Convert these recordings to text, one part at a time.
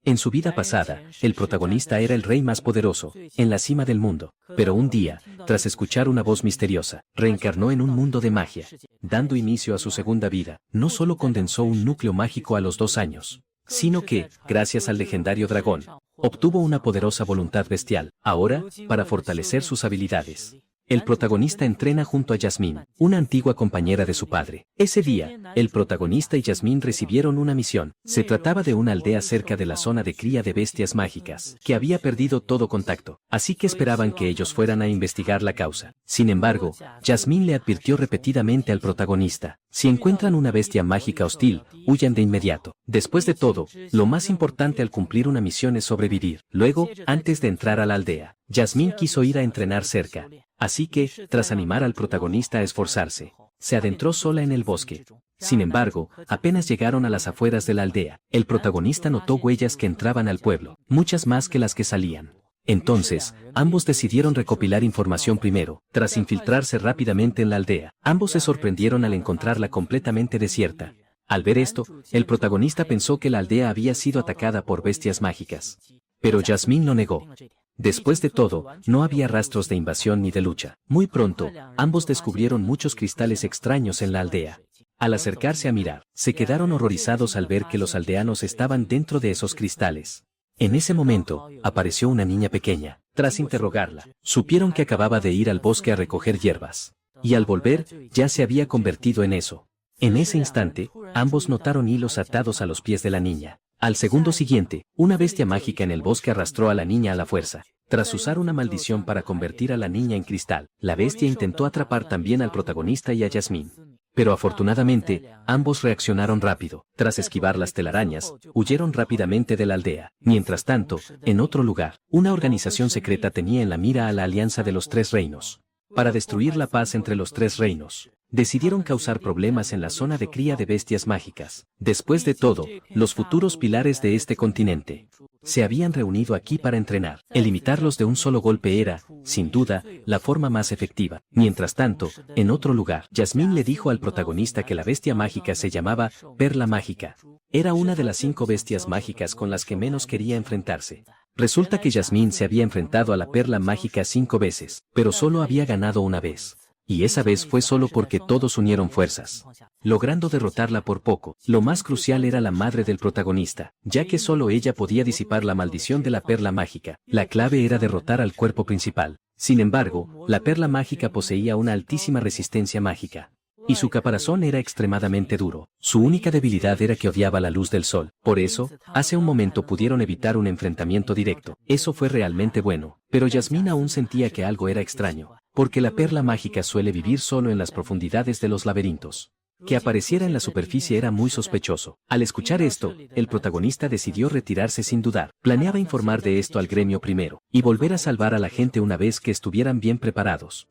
En su vida pasada, el protagonista era el rey más poderoso, en la cima del mundo. Pero un día, tras escuchar una voz misteriosa, reencarnó en un mundo de magia. Dando inicio a su segunda vida, no solo condensó un núcleo mágico a los 2 años, sino que, gracias al legendario dragón, obtuvo una poderosa voluntad bestial. Ahora, para fortalecer sus habilidades, el protagonista entrena junto a Jasmine, una antigua compañera de su padre. Ese día, el protagonista y Jasmine recibieron una misión. Se trataba de una aldea cerca de la zona de cría de bestias mágicas, que había perdido todo contacto, así que esperaban que ellos fueran a investigar la causa. Sin embargo, Jasmine le advirtió repetidamente al protagonista: si encuentran una bestia mágica hostil, huyan de inmediato. Después de todo, lo más importante al cumplir una misión es sobrevivir. Luego, antes de entrar a la aldea, Jasmine quiso ir a entrenar cerca. Así que, tras animar al protagonista a esforzarse, se adentró sola en el bosque. Sin embargo, apenas llegaron a las afueras de la aldea, el protagonista notó huellas que entraban al pueblo, muchas más que las que salían. Entonces, ambos decidieron recopilar información primero. Tras infiltrarse rápidamente en la aldea, ambos se sorprendieron al encontrarla completamente desierta. Al ver esto, el protagonista pensó que la aldea había sido atacada por bestias mágicas. Pero Jasmine lo negó. Después de todo, no había rastros de invasión ni de lucha. Muy pronto, ambos descubrieron muchos cristales extraños en la aldea. Al acercarse a mirar, se quedaron horrorizados al ver que los aldeanos estaban dentro de esos cristales. En ese momento, apareció una niña pequeña. Tras interrogarla, supieron que acababa de ir al bosque a recoger hierbas. Y al volver, ya se había convertido en eso. En ese instante, ambos notaron hilos atados a los pies de la niña. Al segundo siguiente, una bestia mágica en el bosque arrastró a la niña a la fuerza. Tras usar una maldición para convertir a la niña en cristal, la bestia intentó atrapar también al protagonista y a Jasmine. Pero afortunadamente, ambos reaccionaron rápido. Tras esquivar las telarañas, huyeron rápidamente de la aldea. Mientras tanto, en otro lugar, una organización secreta tenía en la mira a la Alianza de los Tres Reinos. Para destruir la paz entre los tres reinos, decidieron causar problemas en la zona de cría de bestias mágicas. Después de todo, los futuros pilares de este continente se habían reunido aquí para entrenar. Elimitarlos de un solo golpe era, sin duda, la forma más efectiva. Mientras tanto, en otro lugar, Jasmine le dijo al protagonista que la bestia mágica se llamaba Perla Mágica. Era una de las 5 bestias mágicas con las que menos quería enfrentarse. Resulta que Jasmine se había enfrentado a la Perla Mágica 5 veces, pero solo había ganado una vez. Y esa vez fue solo porque todos unieron fuerzas, logrando derrotarla por poco. Lo más crucial era la madre del protagonista, ya que solo ella podía disipar la maldición de la Perla Mágica. La clave era derrotar al cuerpo principal. Sin embargo, la Perla Mágica poseía una altísima resistencia mágica, y su caparazón era extremadamente duro. Su única debilidad era que odiaba la luz del sol. Por eso, hace un momento pudieron evitar un enfrentamiento directo. Eso fue realmente bueno. Pero Jasmine aún sentía que algo era extraño, porque la perla mágica suele vivir solo en las profundidades de los laberintos. Que apareciera en la superficie era muy sospechoso. Al escuchar esto, el protagonista decidió retirarse sin dudar. Planeaba informar de esto al gremio primero, y volver a salvar a la gente una vez que estuvieran bien preparados.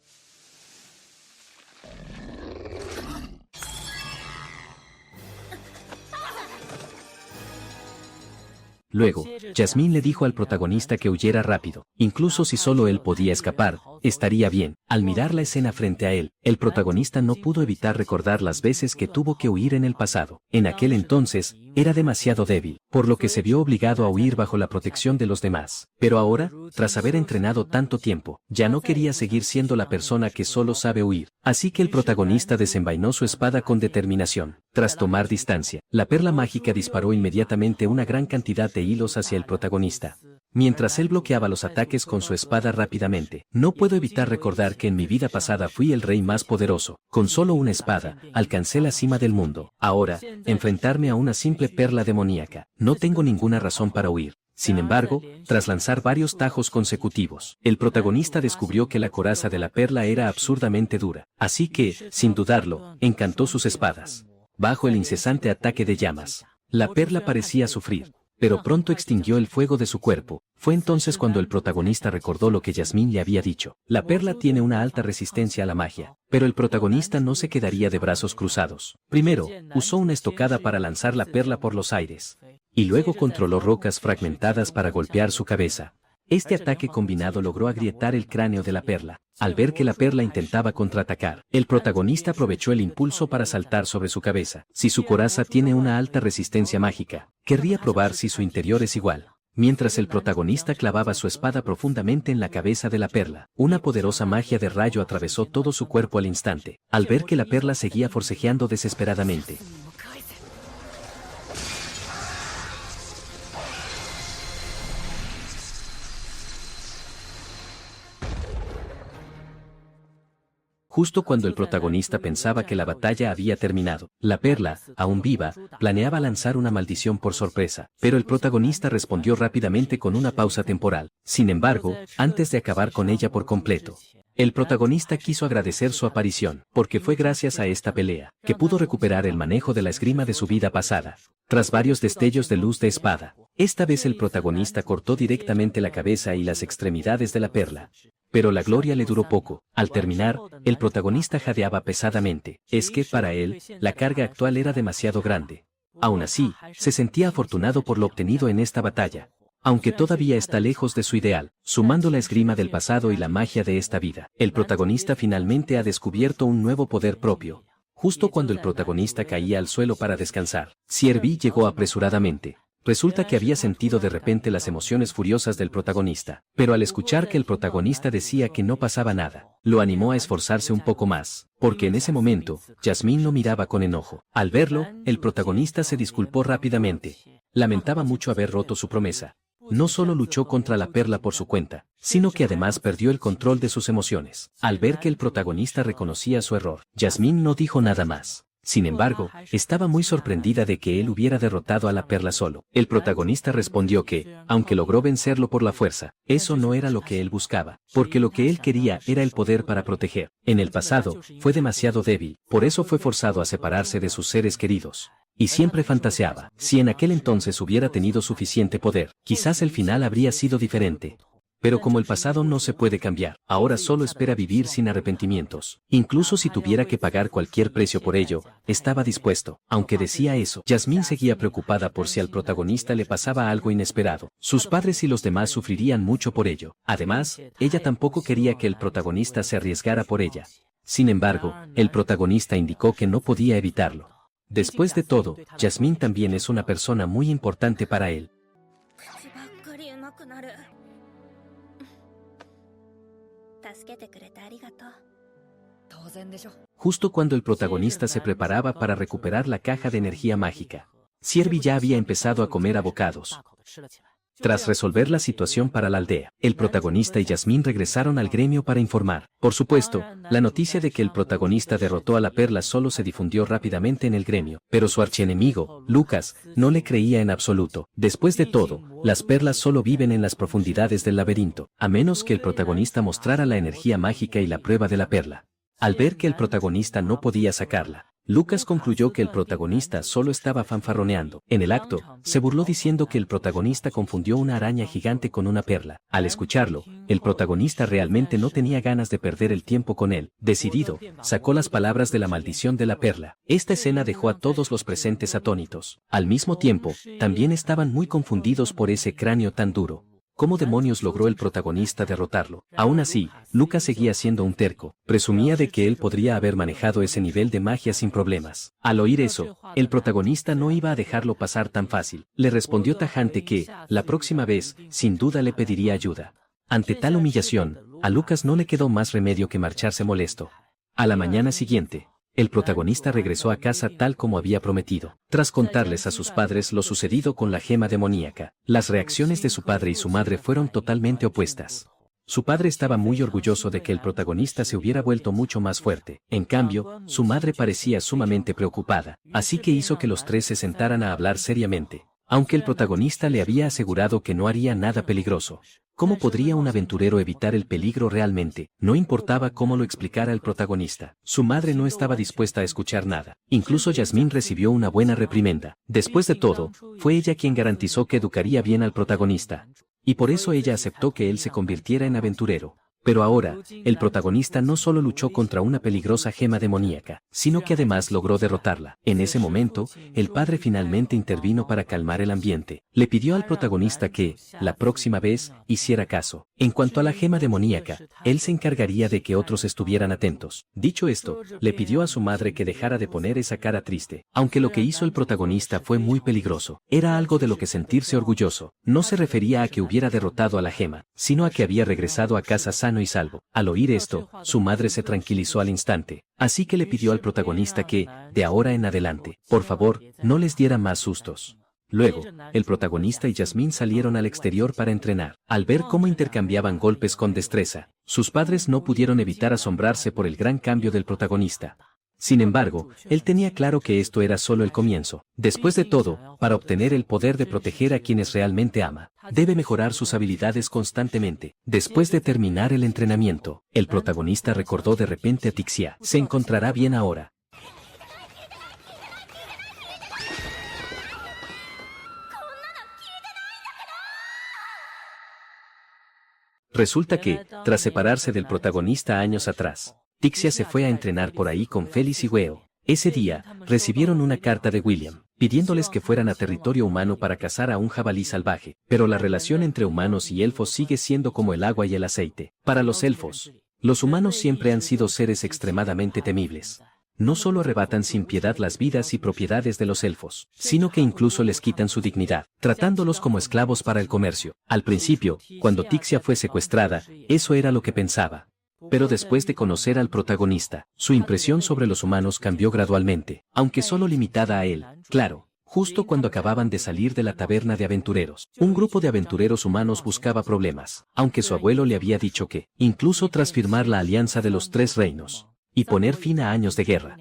Luego, Jasmine le dijo al protagonista que huyera rápido, incluso si solo él podía escapar, estaría bien. Al mirar la escena frente a él, el protagonista no pudo evitar recordar las veces que tuvo que huir en el pasado. En aquel entonces, era demasiado débil, por lo que se vio obligado a huir bajo la protección de los demás. Pero ahora, tras haber entrenado tanto tiempo, ya no quería seguir siendo la persona que solo sabe huir. Así que el protagonista desenvainó su espada con determinación. Tras tomar distancia, la perla mágica disparó inmediatamente una gran cantidad de hilos hacia el protagonista, mientras él bloqueaba los ataques con su espada rápidamente. No puedo evitar recordar que en mi vida pasada fui el rey más poderoso. Con solo una espada, alcancé la cima del mundo. Ahora, enfrentarme a una simple perla demoníaca, no tengo ninguna razón para huir. Sin embargo, tras lanzar varios tajos consecutivos, el protagonista descubrió que la coraza de la perla era absurdamente dura. Así que, sin dudarlo, encantó sus espadas. Bajo el incesante ataque de llamas, la perla parecía sufrir, pero pronto extinguió el fuego de su cuerpo. Fue entonces cuando el protagonista recordó lo que Jasmine le había dicho. La perla tiene una alta resistencia a la magia, pero el protagonista no se quedaría de brazos cruzados. Primero, usó una estocada para lanzar la perla por los aires, y luego controló rocas fragmentadas para golpear su cabeza. Este ataque combinado logró agrietar el cráneo de la perla. Al ver que la perla intentaba contraatacar, el protagonista aprovechó el impulso para saltar sobre su cabeza. Si su coraza tiene una alta resistencia mágica, querría probar si su interior es igual. Mientras el protagonista clavaba su espada profundamente en la cabeza de la perla, una poderosa magia de rayo atravesó todo su cuerpo al instante, al ver que la perla seguía forcejeando desesperadamente. Justo cuando el protagonista pensaba que la batalla había terminado, la perla, aún viva, planeaba lanzar una maldición por sorpresa, pero el protagonista respondió rápidamente con una pausa temporal. Sin embargo, antes de acabar con ella por completo, el protagonista quiso agradecer su aparición, porque fue gracias a esta pelea que pudo recuperar el manejo de la esgrima de su vida pasada. Tras varios destellos de luz de espada, esta vez el protagonista cortó directamente la cabeza y las extremidades de la perla. Pero la gloria le duró poco. Al terminar, el protagonista jadeaba pesadamente. Es que, para él, la carga actual era demasiado grande. Aún así, se sentía afortunado por lo obtenido en esta batalla. Aunque todavía está lejos de su ideal, sumando la esgrima del pasado y la magia de esta vida, el protagonista finalmente ha descubierto un nuevo poder propio. Justo cuando el protagonista caía al suelo para descansar, Siervi llegó apresuradamente. Resulta que había sentido de repente las emociones furiosas del protagonista, pero al escuchar que el protagonista decía que no pasaba nada, lo animó a esforzarse un poco más, porque en ese momento, Jasmine lo miraba con enojo. Al verlo, el protagonista se disculpó rápidamente. Lamentaba mucho haber roto su promesa. No solo luchó contra la perla por su cuenta, sino que además perdió el control de sus emociones. Al ver que el protagonista reconocía su error, Jasmine no dijo nada más. Sin embargo, estaba muy sorprendida de que él hubiera derrotado a la perla solo. El protagonista respondió que, aunque logró vencerlo por la fuerza, eso no era lo que él buscaba, porque lo que él quería era el poder para proteger. En el pasado, fue demasiado débil, por eso fue forzado a separarse de sus seres queridos. Y siempre fantaseaba, si en aquel entonces hubiera tenido suficiente poder, quizás el final habría sido diferente. Pero como el pasado no se puede cambiar, ahora solo espera vivir sin arrepentimientos. Incluso si tuviera que pagar cualquier precio por ello, estaba dispuesto. Aunque decía eso, Jasmine seguía preocupada por si al protagonista le pasaba algo inesperado. Sus padres y los demás sufrirían mucho por ello. Además, ella tampoco quería que el protagonista se arriesgara por ella. Sin embargo, el protagonista indicó que no podía evitarlo. Después de todo, Jasmine también es una persona muy importante para él. Justo cuando el protagonista se preparaba para recuperar la caja de energía mágica, Siervi ya había empezado a comer abocados. Tras resolver la situación para la aldea, el protagonista y Jasmine regresaron al gremio para informar. Por supuesto, la noticia de que el protagonista derrotó a la perla solo se difundió rápidamente en el gremio, pero su archienemigo, Lucas, no le creía en absoluto. Después de todo, las perlas solo viven en las profundidades del laberinto, a menos que el protagonista mostrara la energía mágica y la prueba de la perla. Al ver que el protagonista no podía sacarla, Lucas concluyó que el protagonista solo estaba fanfarroneando. En el acto, se burló diciendo que el protagonista confundió una araña gigante con una perla. Al escucharlo, el protagonista realmente no tenía ganas de perder el tiempo con él. Decidido, sacó las palabras de la maldición de la perla. Esta escena dejó a todos los presentes atónitos. Al mismo tiempo, también estaban muy confundidos por ese cráneo tan duro. ¿Cómo demonios logró el protagonista derrotarlo? Aún así, Lucas seguía siendo un terco. Presumía de que él podría haber manejado ese nivel de magia sin problemas. Al oír eso, el protagonista no iba a dejarlo pasar tan fácil. Le respondió tajante que, la próxima vez, sin duda le pediría ayuda. Ante tal humillación, a Lucas no le quedó más remedio que marcharse molesto. A la mañana siguiente, el protagonista regresó a casa tal como había prometido. Tras contarles a sus padres lo sucedido con la gema demoníaca, las reacciones de su padre y su madre fueron totalmente opuestas. Su padre estaba muy orgulloso de que el protagonista se hubiera vuelto mucho más fuerte. En cambio, su madre parecía sumamente preocupada, así que hizo que los tres se sentaran a hablar seriamente. Aunque el protagonista le había asegurado que no haría nada peligroso. ¿Cómo podría un aventurero evitar el peligro realmente? No importaba cómo lo explicara el protagonista. Su madre no estaba dispuesta a escuchar nada. Incluso Jasmine recibió una buena reprimenda. Después de todo, fue ella quien garantizó que educaría bien al protagonista. Y por eso ella aceptó que él se convirtiera en aventurero. Pero ahora, el protagonista no solo luchó contra una peligrosa gema demoníaca, sino que además logró derrotarla. En ese momento, el padre finalmente intervino para calmar el ambiente. Le pidió al protagonista que, la próxima vez, hiciera caso. En cuanto a la gema demoníaca, él se encargaría de que otros estuvieran atentos. Dicho esto, le pidió a su madre que dejara de poner esa cara triste. Aunque lo que hizo el protagonista fue muy peligroso, era algo de lo que sentirse orgulloso. No se refería a que hubiera derrotado a la gema, sino a que había regresado a casa sano y salvo. Al oír esto, su madre se tranquilizó al instante, así que le pidió al protagonista que, de ahora en adelante, por favor, no les diera más sustos. Luego, el protagonista y Jasmine salieron al exterior para entrenar. Al ver cómo intercambiaban golpes con destreza, sus padres no pudieron evitar asombrarse por el gran cambio del protagonista. Sin embargo, él tenía claro que esto era solo el comienzo. Después de todo, para obtener el poder de proteger a quienes realmente ama, debe mejorar sus habilidades constantemente. Después de terminar el entrenamiento, el protagonista recordó de repente a Tixia. Se encontrará bien ahora. Resulta que, tras separarse del protagonista años atrás, Tixia se fue a entrenar por ahí con Félix y Weo. Ese día, recibieron una carta de William, pidiéndoles que fueran a territorio humano para cazar a un jabalí salvaje. Pero la relación entre humanos y elfos sigue siendo como el agua y el aceite. Para los elfos, los humanos siempre han sido seres extremadamente temibles. No solo arrebatan sin piedad las vidas y propiedades de los elfos, sino que incluso les quitan su dignidad, tratándolos como esclavos para el comercio. Al principio, cuando Tixia fue secuestrada, eso era lo que pensaba. Pero después de conocer al protagonista, su impresión sobre los humanos cambió gradualmente, aunque solo limitada a él, claro. Justo cuando acababan de salir de la taberna de aventureros, un grupo de aventureros humanos buscaba problemas, aunque su abuelo le había dicho que, incluso tras firmar la alianza de los tres reinos, y poner fin a años de guerra,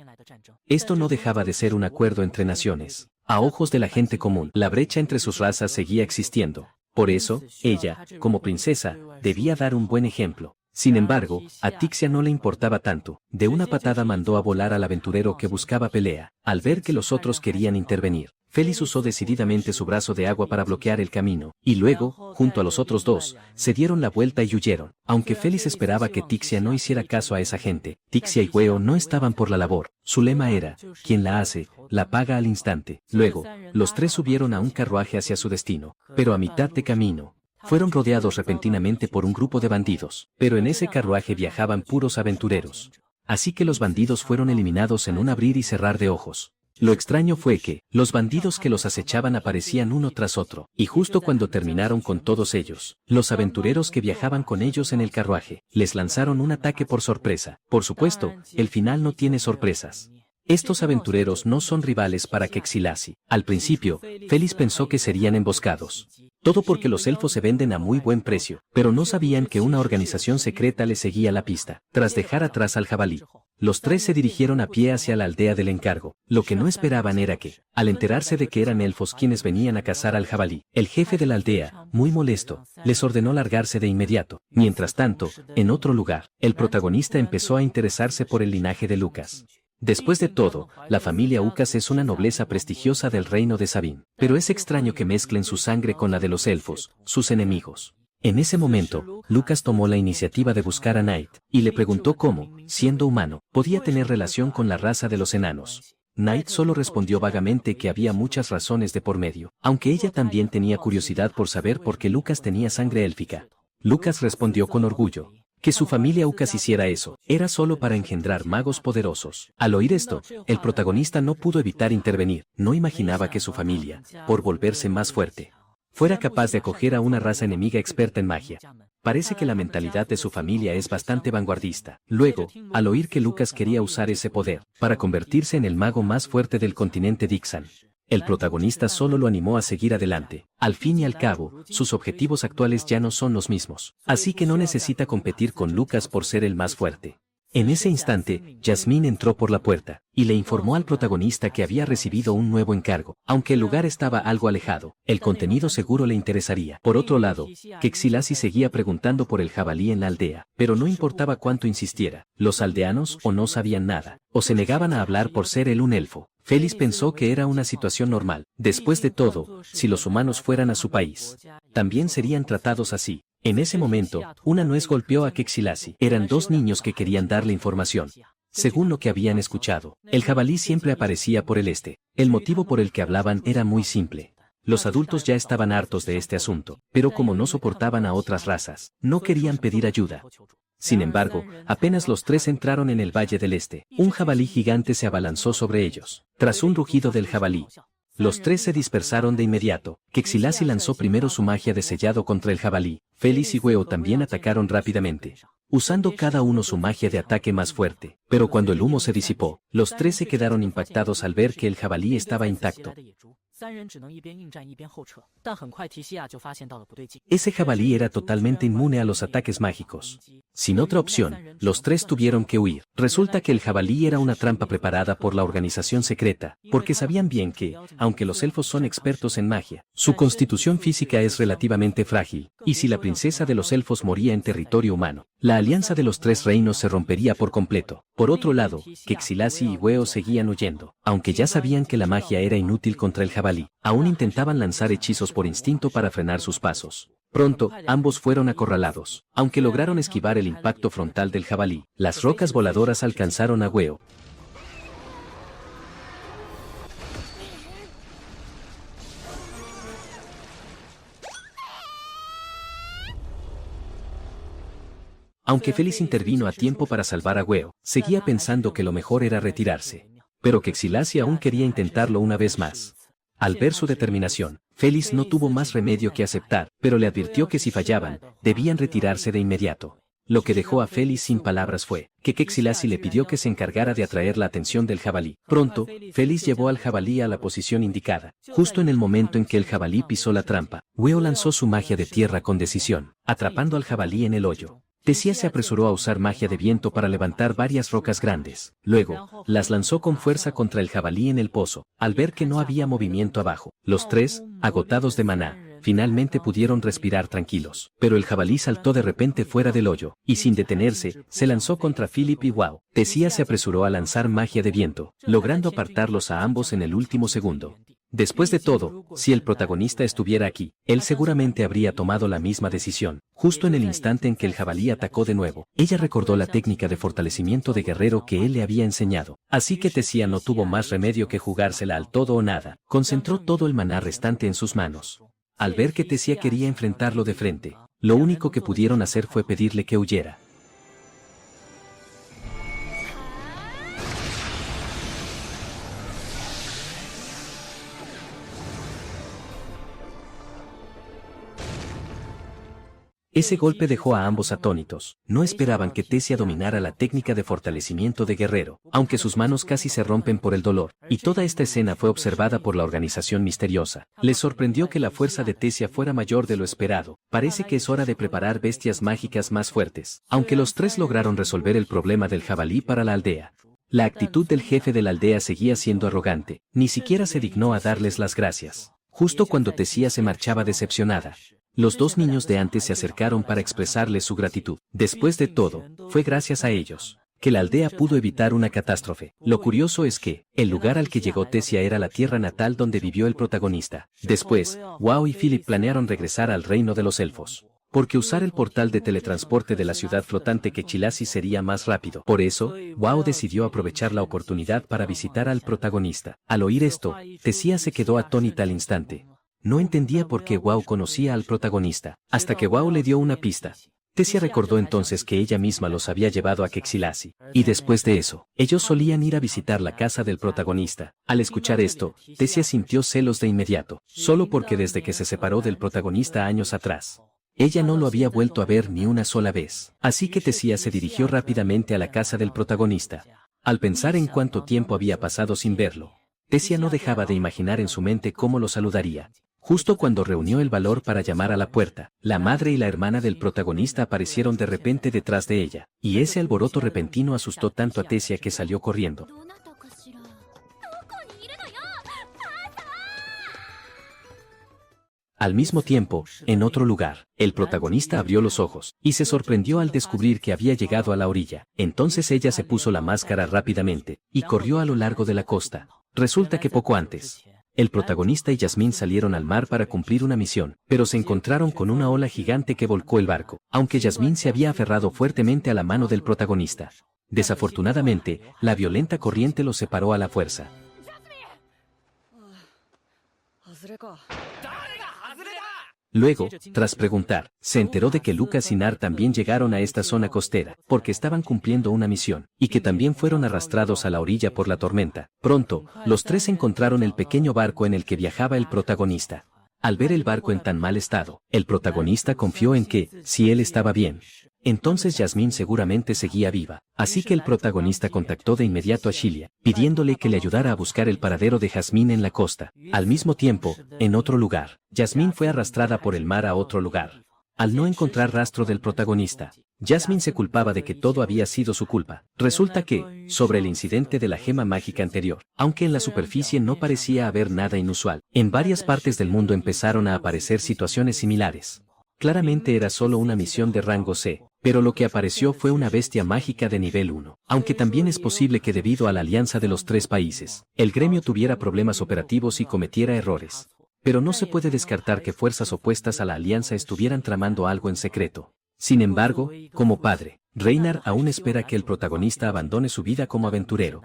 esto no dejaba de ser un acuerdo entre naciones. A ojos de la gente común, la brecha entre sus razas seguía existiendo. Por eso, ella, como princesa, debía dar un buen ejemplo. Sin embargo, a Tixia no le importaba tanto. De una patada mandó a volar al aventurero que buscaba pelea. Al ver que los otros querían intervenir, Félix usó decididamente su brazo de agua para bloquear el camino, y luego, junto a los otros dos, se dieron la vuelta y huyeron. Aunque Félix esperaba que Tixia no hiciera caso a esa gente, Tixia y Weo no estaban por la labor. Su lema era, quien la hace, la paga al instante. Luego, los tres subieron a un carruaje hacia su destino, pero a mitad de camino, fueron rodeados repentinamente por un grupo de bandidos, pero en ese carruaje viajaban puros aventureros. Así que los bandidos fueron eliminados en un abrir y cerrar de ojos. Lo extraño fue que, los bandidos que los acechaban aparecían uno tras otro, y justo cuando terminaron con todos ellos, los aventureros que viajaban con ellos en el carruaje, les lanzaron un ataque por sorpresa. Por supuesto, el final no tiene sorpresas. Estos aventureros no son rivales para Quexilasi. Al principio, Félix pensó que serían emboscados. Todo porque los elfos se venden a muy buen precio, pero no sabían que una organización secreta les seguía la pista. Tras dejar atrás al jabalí, los tres se dirigieron a pie hacia la aldea del encargo. Lo que no esperaban era que, al enterarse de que eran elfos quienes venían a cazar al jabalí, el jefe de la aldea, muy molesto, les ordenó largarse de inmediato. Mientras tanto, en otro lugar, el protagonista empezó a interesarse por el linaje de Lucas. Después de todo, la familia Ucas es una nobleza prestigiosa del reino de Sabin, pero es extraño que mezclen su sangre con la de los elfos, sus enemigos. En ese momento, Lucas tomó la iniciativa de buscar a Night, y le preguntó cómo, siendo humano, podía tener relación con la raza de los enanos. Night solo respondió vagamente que había muchas razones de por medio, aunque ella también tenía curiosidad por saber por qué Lucas tenía sangre élfica. Lucas respondió con orgullo que su familia Ucas hiciera eso, era solo para engendrar magos poderosos. Al oír esto, el protagonista no pudo evitar intervenir. No imaginaba que su familia, por volverse más fuerte, fuera capaz de acoger a una raza enemiga experta en magia. Parece que la mentalidad de su familia es bastante vanguardista. Luego, al oír que Lucas quería usar ese poder para convertirse en el mago más fuerte del continente Dixan, el protagonista solo lo animó a seguir adelante. Al fin y al cabo, sus objetivos actuales ya no son los mismos, así que no necesita competir con Lucas por ser el más fuerte. En ese instante, Jasmine entró por la puerta, y le informó al protagonista que había recibido un nuevo encargo. Aunque el lugar estaba algo alejado, el contenido seguro le interesaría. Por otro lado, Quexilasi seguía preguntando por el jabalí en la aldea, pero no importaba cuánto insistiera, los aldeanos o no sabían nada, o se negaban a hablar por ser él un elfo. Félix pensó que era una situación normal. Después de todo, si los humanos fueran a su país, también serían tratados así. En ese momento, una nuez golpeó a Quexilasi. Eran dos niños que querían darle información. Según lo que habían escuchado, el jabalí siempre aparecía por el este. El motivo por el que hablaban era muy simple. Los adultos ya estaban hartos de este asunto, pero como no soportaban a otras razas, no querían pedir ayuda. Sin embargo, apenas los tres entraron en el Valle del Este, un jabalí gigante se abalanzó sobre ellos. Tras un rugido del jabalí, los tres se dispersaron de inmediato. Quexilasi lanzó primero su magia de sellado contra el jabalí. Félix y Weo también atacaron rápidamente, usando cada uno su magia de ataque más fuerte. Pero cuando el humo se disipó, los tres se quedaron impactados al ver que el jabalí estaba intacto. Ese jabalí era totalmente inmune a los ataques mágicos. Sin otra opción, los tres tuvieron que huir. Resulta que el jabalí era una trampa preparada por la organización secreta, porque sabían bien que, aunque los elfos son expertos en magia, su constitución física es relativamente frágil, y si la princesa de los elfos moría en territorio humano, la alianza de los tres reinos se rompería por completo. Por otro lado, Quexilasi y Weo seguían huyendo, aunque ya sabían que la magia era inútil contra el jabalí. Aún intentaban lanzar hechizos por instinto para frenar sus pasos. Pronto, ambos fueron acorralados. Aunque lograron esquivar el impacto frontal del jabalí, las rocas voladoras alcanzaron a Weo. Aunque Félix intervino a tiempo para salvar a Weo, seguía pensando que lo mejor era retirarse. Pero Quexilasi aún quería intentarlo una vez más. Al ver su determinación, Félix no tuvo más remedio que aceptar, pero le advirtió que si fallaban, debían retirarse de inmediato. Lo que dejó a Félix sin palabras fue que Quexilasi le pidió que se encargara de atraer la atención del jabalí. Pronto, Félix llevó al jabalí a la posición indicada. Justo en el momento en que el jabalí pisó la trampa, Weo lanzó su magia de tierra con decisión, atrapando al jabalí en el hoyo. Tessia se apresuró a usar magia de viento para levantar varias rocas grandes. Luego, las lanzó con fuerza contra el jabalí en el pozo. Al ver que no había movimiento abajo, los tres, agotados de maná, finalmente pudieron respirar tranquilos. Pero el jabalí saltó de repente fuera del hoyo, y sin detenerse, se lanzó contra Philip y Wao. Tessia se apresuró a lanzar magia de viento, logrando apartarlos a ambos en el último segundo. Después de todo, si el protagonista estuviera aquí, él seguramente habría tomado la misma decisión. Justo en el instante en que el jabalí atacó de nuevo, ella recordó la técnica de fortalecimiento de guerrero que él le había enseñado. Así que Tessia no tuvo más remedio que jugársela al todo o nada. Concentró todo el maná restante en sus manos. Al ver que Tessia quería enfrentarlo de frente, lo único que pudieron hacer fue pedirle que huyera. Ese golpe dejó a ambos atónitos. No esperaban que Tessia dominara la técnica de fortalecimiento de guerrero, aunque sus manos casi se rompen por el dolor. Y toda esta escena fue observada por la organización misteriosa. Les sorprendió que la fuerza de Tessia fuera mayor de lo esperado. Parece que es hora de preparar bestias mágicas más fuertes. Aunque los tres lograron resolver el problema del jabalí para la aldea, la actitud del jefe de la aldea seguía siendo arrogante. Ni siquiera se dignó a darles las gracias. Justo cuando Tessia se marchaba decepcionada, los dos niños de antes se acercaron para expresarles su gratitud. Después de todo, fue gracias a ellos que la aldea pudo evitar una catástrofe. Lo curioso es que, el lugar al que llegó Tessia era la tierra natal donde vivió el protagonista. Después, Wao y Philip planearon regresar al reino de los elfos, porque usar el portal de teletransporte de la ciudad flotante Quexilasi sería más rápido. Por eso, Wao decidió aprovechar la oportunidad para visitar al protagonista. Al oír esto, Tessia se quedó atónita al instante. No entendía por qué Wao conocía al protagonista, hasta que Wao le dio una pista. Tessia recordó entonces que ella misma los había llevado a Quexilasi, y después de eso, ellos solían ir a visitar la casa del protagonista. Al escuchar esto, Tessia sintió celos de inmediato, solo porque desde que se separó del protagonista años atrás, ella no lo había vuelto a ver ni una sola vez. Así que Tessia se dirigió rápidamente a la casa del protagonista. Al pensar en cuánto tiempo había pasado sin verlo, Tessia no dejaba de imaginar en su mente cómo lo saludaría. Justo cuando reunió el valor para llamar a la puerta, la madre y la hermana del protagonista aparecieron de repente detrás de ella, y ese alboroto repentino asustó tanto a Tessia que salió corriendo. Al mismo tiempo, en otro lugar, el protagonista abrió los ojos, y se sorprendió al descubrir que había llegado a la orilla. Entonces ella se puso la máscara rápidamente, y corrió a lo largo de la costa. Resulta que poco antes, El protagonista y Jasmine salieron al mar para cumplir una misión, pero se encontraron con una ola gigante que volcó el barco, aunque Jasmine se había aferrado fuertemente a la mano del protagonista. Desafortunadamente, la violenta corriente los separó a la fuerza. Luego, tras preguntar, se enteró de que Lucas y Nar también llegaron a esta zona costera, porque estaban cumpliendo una misión, y que también fueron arrastrados a la orilla por la tormenta. Pronto, los tres encontraron el pequeño barco en el que viajaba el protagonista. Al ver el barco en tan mal estado, el protagonista confió en que, si él estaba bien, entonces Jasmine seguramente seguía viva. Así que el protagonista contactó de inmediato a Shilia, pidiéndole que le ayudara a buscar el paradero de Jasmine en la costa. Al mismo tiempo, en otro lugar, Jasmine fue arrastrada por el mar a otro lugar. Al no encontrar rastro del protagonista, Jasmine se culpaba de que todo había sido su culpa. Resulta que, sobre el incidente de la gema mágica anterior, aunque en la superficie no parecía haber nada inusual, en varias partes del mundo empezaron a aparecer situaciones similares. Claramente era solo una misión de rango C, pero lo que apareció fue una bestia mágica de nivel 1. Aunque también es posible que debido a la alianza de los tres países, el gremio tuviera problemas operativos y cometiera errores. Pero no se puede descartar que fuerzas opuestas a la alianza estuvieran tramando algo en secreto. Sin embargo, como padre, Reiner aún espera que el protagonista abandone su vida como aventurero.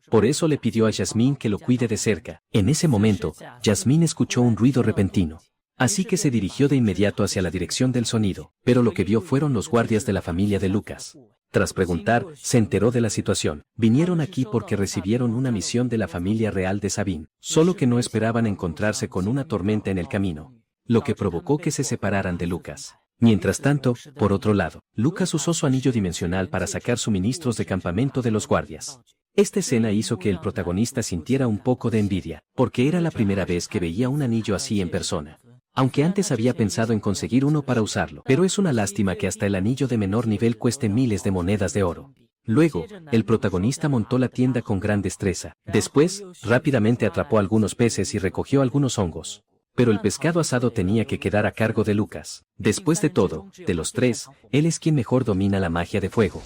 Por eso le pidió a Jasmine que lo cuide de cerca. En ese momento, Jasmine escuchó un ruido repentino. Así que se dirigió de inmediato hacia la dirección del sonido, pero lo que vio fueron los guardias de la familia de Lucas. Tras preguntar, se enteró de la situación. Vinieron aquí porque recibieron una misión de la familia real de Sabine, solo que no esperaban encontrarse con una tormenta en el camino, lo que provocó que se separaran de Lucas. Mientras tanto, por otro lado, Lucas usó su anillo dimensional para sacar suministros de campamento de los guardias. Esta escena hizo que el protagonista sintiera un poco de envidia, porque era la primera vez que veía un anillo así en persona. Aunque antes había pensado en conseguir uno para usarlo, pero es una lástima que hasta el anillo de menor nivel cueste miles de monedas de oro. Luego, el protagonista montó la tienda con gran destreza. Después, rápidamente atrapó algunos peces y recogió algunos hongos. Pero el pescado asado tenía que quedar a cargo de Lucas. Después de todo, de los tres, él es quien mejor domina la magia de fuego.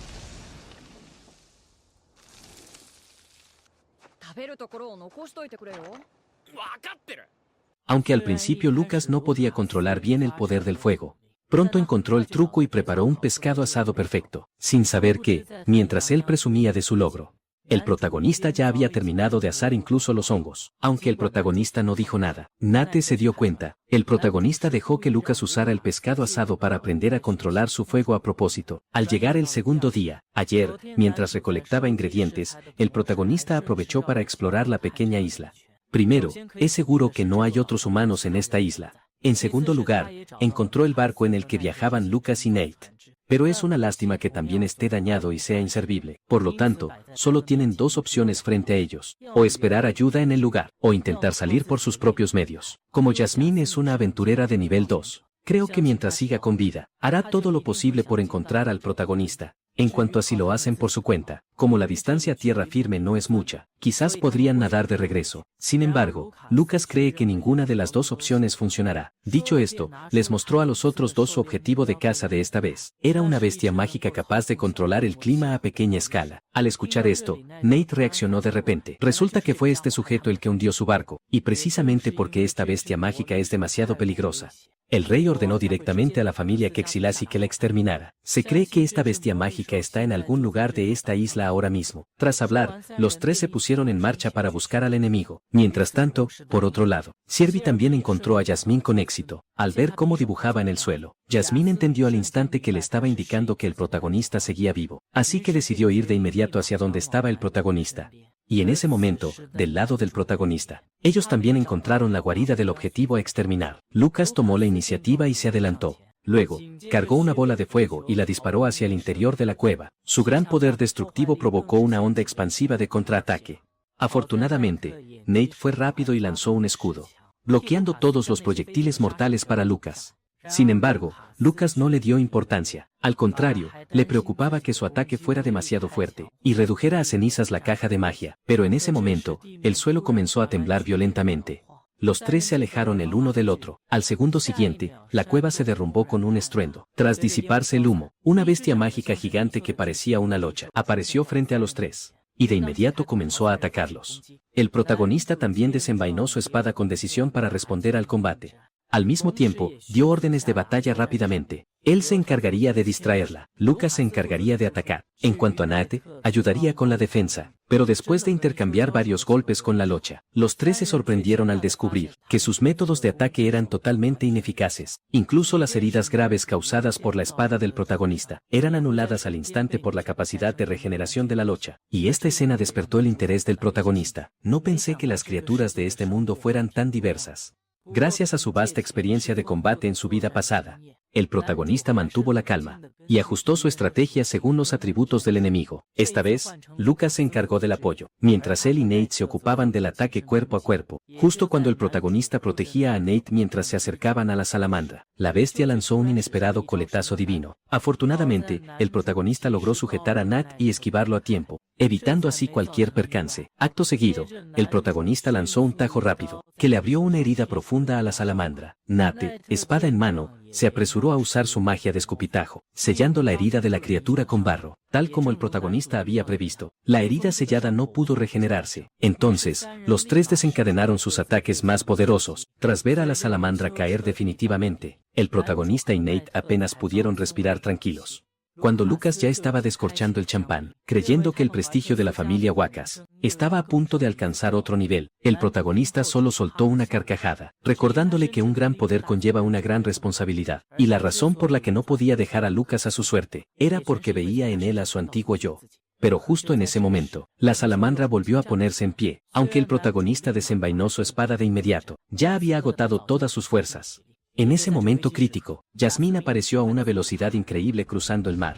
Aunque al principio Lucas no podía controlar bien el poder del fuego, pronto encontró el truco y preparó un pescado asado perfecto, sin saber que, mientras él presumía de su logro, el protagonista ya había terminado de asar incluso los hongos. Aunque el protagonista no dijo nada, Nate se dio cuenta. El protagonista dejó que Lucas usara el pescado asado para aprender a controlar su fuego a propósito. Al llegar el segundo día, ayer, mientras recolectaba ingredientes, el protagonista aprovechó para explorar la pequeña isla. Primero, es seguro que no hay otros humanos en esta isla. En segundo lugar, encontró el barco en el que viajaban Lucas y Nate. Pero es una lástima que también esté dañado y sea inservible. Por lo tanto, solo tienen dos opciones frente a ellos: o esperar ayuda en el lugar, o intentar salir por sus propios medios. Como Jasmine es una aventurera de nivel 2, creo que mientras siga con vida, hará todo lo posible por encontrar al protagonista. En cuanto a si lo hacen por su cuenta, como la distancia a tierra firme no es mucha, quizás podrían nadar de regreso. Sin embargo, Lucas cree que ninguna de las dos opciones funcionará. Dicho esto, les mostró a los otros dos su objetivo de caza de esta vez. Era una bestia mágica capaz de controlar el clima a pequeña escala. Al escuchar esto, Nate reaccionó de repente. Resulta que fue este sujeto el que hundió su barco, y precisamente porque esta bestia mágica es demasiado peligrosa. El rey ordenó directamente a la familia Quexilasi que la exterminara. Se cree que esta bestia mágica está en algún lugar de esta isla ahora mismo. Tras hablar, los tres se pusieron en marcha para buscar al enemigo. Mientras tanto, por otro lado, Siervi también encontró a Jasmine con éxito. Al ver cómo dibujaba en el suelo, Jasmine entendió al instante que le estaba indicando que el protagonista seguía vivo. Así que decidió ir de inmediato hacia donde estaba el protagonista. Y en ese momento, del lado del protagonista, ellos también encontraron la guarida del objetivo a exterminar. Lucas tomó la iniciativa y se adelantó. Luego, cargó una bola de fuego y la disparó hacia el interior de la cueva. Su gran poder destructivo provocó una onda expansiva de contraataque. Afortunadamente, Nate fue rápido y lanzó un escudo, bloqueando todos los proyectiles mortales para Lucas. Sin embargo, Lucas no le dio importancia. Al contrario, le preocupaba que su ataque fuera demasiado fuerte y redujera a cenizas la caja de magia. Pero en ese momento, el suelo comenzó a temblar violentamente. Los tres se alejaron el uno del otro. Al segundo siguiente, la cueva se derrumbó con un estruendo. Tras disiparse el humo, una bestia mágica gigante que parecía una locha apareció frente a los tres. y de inmediato comenzó a atacarlos. El protagonista también desenvainó su espada con decisión para responder al combate. Al mismo tiempo, dio órdenes de batalla rápidamente. Él se encargaría de distraerla, Lucas se encargaría de atacar. En cuanto a Nate, ayudaría con la defensa. Pero después de intercambiar varios golpes con la locha, los tres se sorprendieron al descubrir que sus métodos de ataque eran totalmente ineficaces. Incluso las heridas graves causadas por la espada del protagonista eran anuladas al instante por la capacidad de regeneración de la locha. Y esta escena despertó el interés del protagonista. No pensé que las criaturas de este mundo fueran tan diversas. Gracias a su vasta experiencia de combate en su vida pasada, el protagonista mantuvo la calma y ajustó su estrategia según los atributos del enemigo. Esta vez, Lucas se encargó del apoyo, mientras él y Nate se ocupaban del ataque cuerpo a cuerpo. Justo cuando el protagonista protegía a Nate mientras se acercaban a la salamandra, la bestia lanzó un inesperado coletazo divino. Afortunadamente, el protagonista logró sujetar a Nate y esquivarlo a tiempo, evitando así cualquier percance. Acto seguido, el protagonista lanzó un tajo rápido, que le abrió una herida profunda a la salamandra. Nate, espada en mano, se apresuró a usar su magia de escupitajo, sellando la herida de la criatura con barro, tal como el protagonista había previsto. La herida sellada no pudo regenerarse. Entonces, los tres desencadenaron sus ataques más poderosos. Tras ver a la salamandra caer definitivamente, el protagonista y Nate apenas pudieron respirar tranquilos. Cuando Lucas ya estaba descorchando el champán, creyendo que el prestigio de la familia Wacas estaba a punto de alcanzar otro nivel, el protagonista solo soltó una carcajada, recordándole que un gran poder conlleva una gran responsabilidad, y la razón por la que no podía dejar a Lucas a su suerte, era porque veía en él a su antiguo yo. Pero justo en ese momento, la salamandra volvió a ponerse en pie, aunque el protagonista desenvainó su espada de inmediato, ya había agotado todas sus fuerzas. En ese momento crítico, Jasmine apareció a una velocidad increíble cruzando el mar.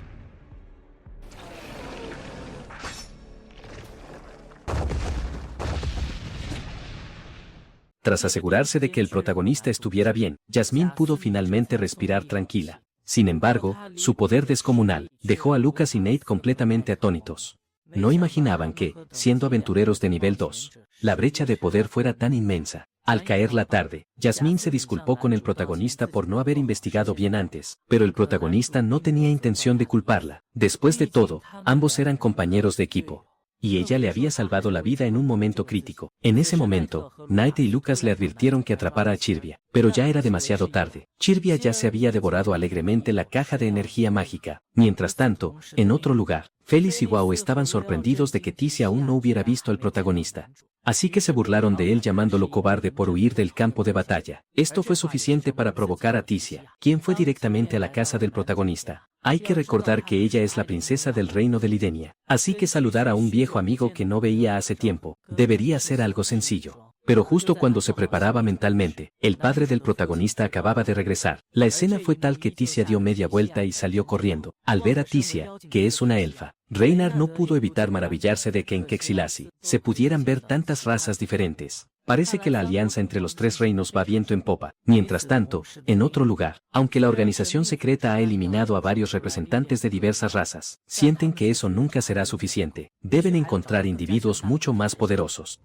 Tras asegurarse de que el protagonista estuviera bien, Jasmine pudo finalmente respirar tranquila. Sin embargo, su poder descomunal dejó a Lucas y Nate completamente atónitos. No imaginaban que, siendo aventureros de nivel 2, la brecha de poder fuera tan inmensa. Al caer la tarde, Jasmine se disculpó con el protagonista por no haber investigado bien antes, pero el protagonista no tenía intención de culparla. Después de todo, ambos eran compañeros de equipo. Y ella le había salvado la vida en un momento crítico. En ese momento, Nate y Lucas le advirtieron que atrapara a Chirvia, pero ya era demasiado tarde. Chirvia ya se había devorado alegremente la caja de energía mágica. Mientras tanto, en otro lugar, Félix y Wao estaban sorprendidos de que Ticia aún no hubiera visto al protagonista. Así que se burlaron de él llamándolo cobarde por huir del campo de batalla. Esto fue suficiente para provocar a Ticia, quien fue directamente a la casa del protagonista. Hay que recordar que ella es la princesa del reino de Lidenia, así que saludar a un viejo amigo que no veía hace tiempo, debería ser algo sencillo. Pero justo cuando se preparaba mentalmente, el padre del protagonista acababa de regresar. La escena fue tal que Ticia dio media vuelta y salió corriendo. Al ver a Ticia, que es una elfa, Reinar no pudo evitar maravillarse de que en Kexilasi se pudieran ver tantas razas diferentes. Parece que la alianza entre los tres reinos va viento en popa. Mientras tanto, en otro lugar, aunque la organización secreta ha eliminado a varios representantes de diversas razas, sienten que eso nunca será suficiente. Deben encontrar individuos mucho más poderosos.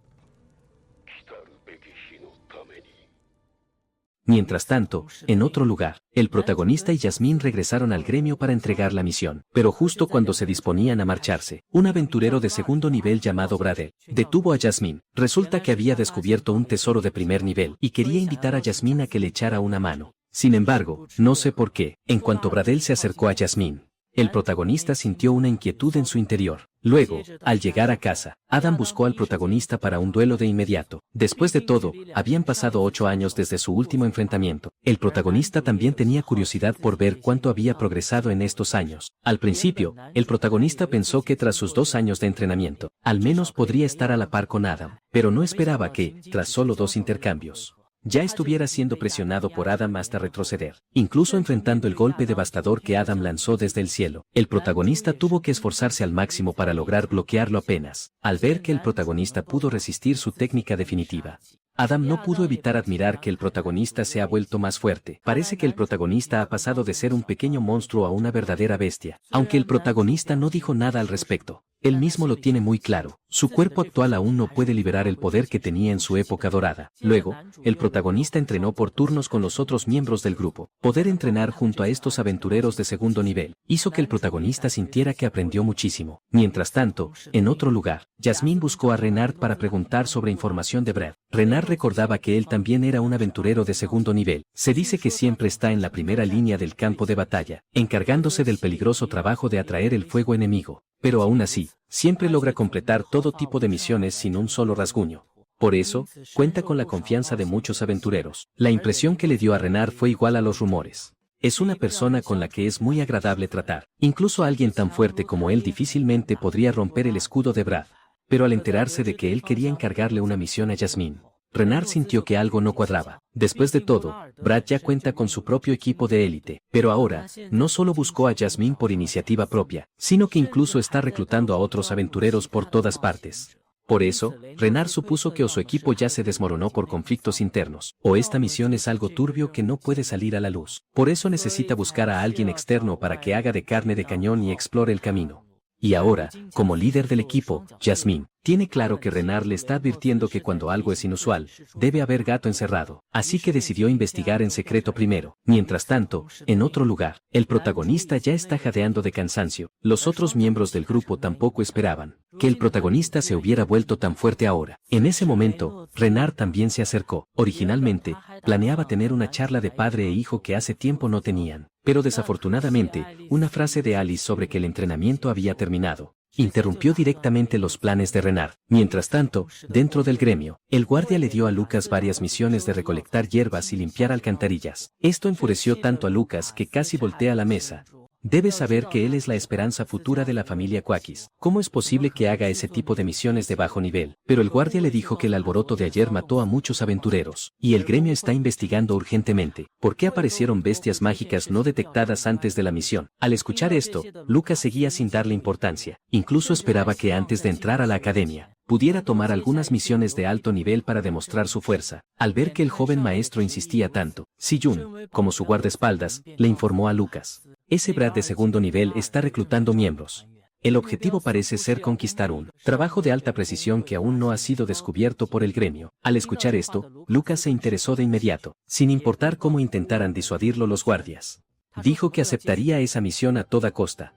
Mientras tanto, en otro lugar, el protagonista y Jasmine regresaron al gremio para entregar la misión, pero justo cuando se disponían a marcharse, un aventurero de segundo nivel llamado Bradel detuvo a Jasmine. Resulta que había descubierto un tesoro de primer nivel y quería invitar a Jasmine a que le echara una mano. Sin embargo, no sé por qué, en cuanto Bradel se acercó a Jasmine, el protagonista sintió una inquietud en su interior. Luego, al llegar a casa, Adam buscó al protagonista para un duelo de inmediato. Después de todo, habían pasado 8 años desde su último enfrentamiento. El protagonista también tenía curiosidad por ver cuánto había progresado en estos años. Al principio, el protagonista pensó que tras sus 2 años de entrenamiento, al menos podría estar a la par con Adam, pero no esperaba que, tras solo 2 intercambios, ya estuviera siendo presionado por Adam hasta retroceder, incluso enfrentando el golpe devastador que Adam lanzó desde el cielo. El protagonista tuvo que esforzarse al máximo para lograr bloquearlo apenas. Al ver que el protagonista pudo resistir su técnica definitiva, Adam no pudo evitar admirar que el protagonista se ha vuelto más fuerte. Parece que el protagonista ha pasado de ser un pequeño monstruo a una verdadera bestia. Aunque el protagonista no dijo nada al respecto, Él mismo lo tiene muy claro. Su cuerpo actual aún no puede liberar el poder que tenía en su época dorada. Luego, el protagonista entrenó por turnos con los otros miembros del grupo. Poder entrenar junto a estos aventureros de segundo nivel hizo que el protagonista sintiera que aprendió muchísimo. Mientras tanto, en otro lugar, Jasmine buscó a Renard para preguntar sobre información de Brad. Renard recordaba que él también era un aventurero de segundo nivel. Se dice que siempre está en la primera línea del campo de batalla, encargándose del peligroso trabajo de atraer el fuego enemigo. Pero aún así, siempre logra completar todo tipo de misiones sin un solo rasguño. Por eso, cuenta con la confianza de muchos aventureros. La impresión que le dio a Renard fue igual a los rumores. Es una persona con la que es muy agradable tratar. Incluso alguien tan fuerte como él difícilmente podría romper el escudo de Brad. Pero al enterarse de que él quería encargarle una misión a Jasmine, Renard sintió que algo no cuadraba. Después de todo, Brad ya cuenta con su propio equipo de élite, pero ahora, no solo buscó a Jasmine por iniciativa propia, sino que incluso está reclutando a otros aventureros por todas partes. Por eso, Renard supuso que o su equipo ya se desmoronó por conflictos internos, o esta misión es algo turbio que no puede salir a la luz. Por eso necesita buscar a alguien externo para que haga de carne de cañón y explore el camino. Y ahora, como líder del equipo, Jasmine tiene claro que Renard le está advirtiendo que cuando algo es inusual, debe haber gato encerrado, así que decidió investigar en secreto primero. Mientras tanto, en otro lugar, el protagonista ya está jadeando de cansancio. Los otros miembros del grupo tampoco esperaban que el protagonista se hubiera vuelto tan fuerte ahora. En ese momento, Renard también se acercó. Originalmente, planeaba tener una charla de padre e hijo que hace tiempo no tenían, pero desafortunadamente, una frase de Alice sobre que el entrenamiento había terminado interrumpió directamente los planes de Renard. Mientras tanto, dentro del gremio, el guardia le dio a Lucas varias misiones de recolectar hierbas y limpiar alcantarillas. Esto enfureció tanto a Lucas que casi voltea la mesa. Debes saber que él es la esperanza futura de la familia Quackis. ¿Cómo es posible que haga ese tipo de misiones de bajo nivel? Pero el guardia le dijo que el alboroto de ayer mató a muchos aventureros, y el gremio está investigando urgentemente por qué aparecieron bestias mágicas no detectadas antes de la misión. Al escuchar esto, Lucas seguía sin darle importancia. Incluso esperaba que antes de entrar a la academia, pudiera tomar algunas misiones de alto nivel para demostrar su fuerza. Al ver que el joven maestro insistía tanto, Si-Jun, como su guardaespaldas, le informó a Lucas: ese Brad de segundo nivel está reclutando miembros. El objetivo parece ser conquistar un trabajo de alta precisión que aún no ha sido descubierto por el gremio. Al escuchar esto, Lucas se interesó de inmediato, sin importar cómo intentaran disuadirlo los guardias. Dijo que aceptaría esa misión a toda costa.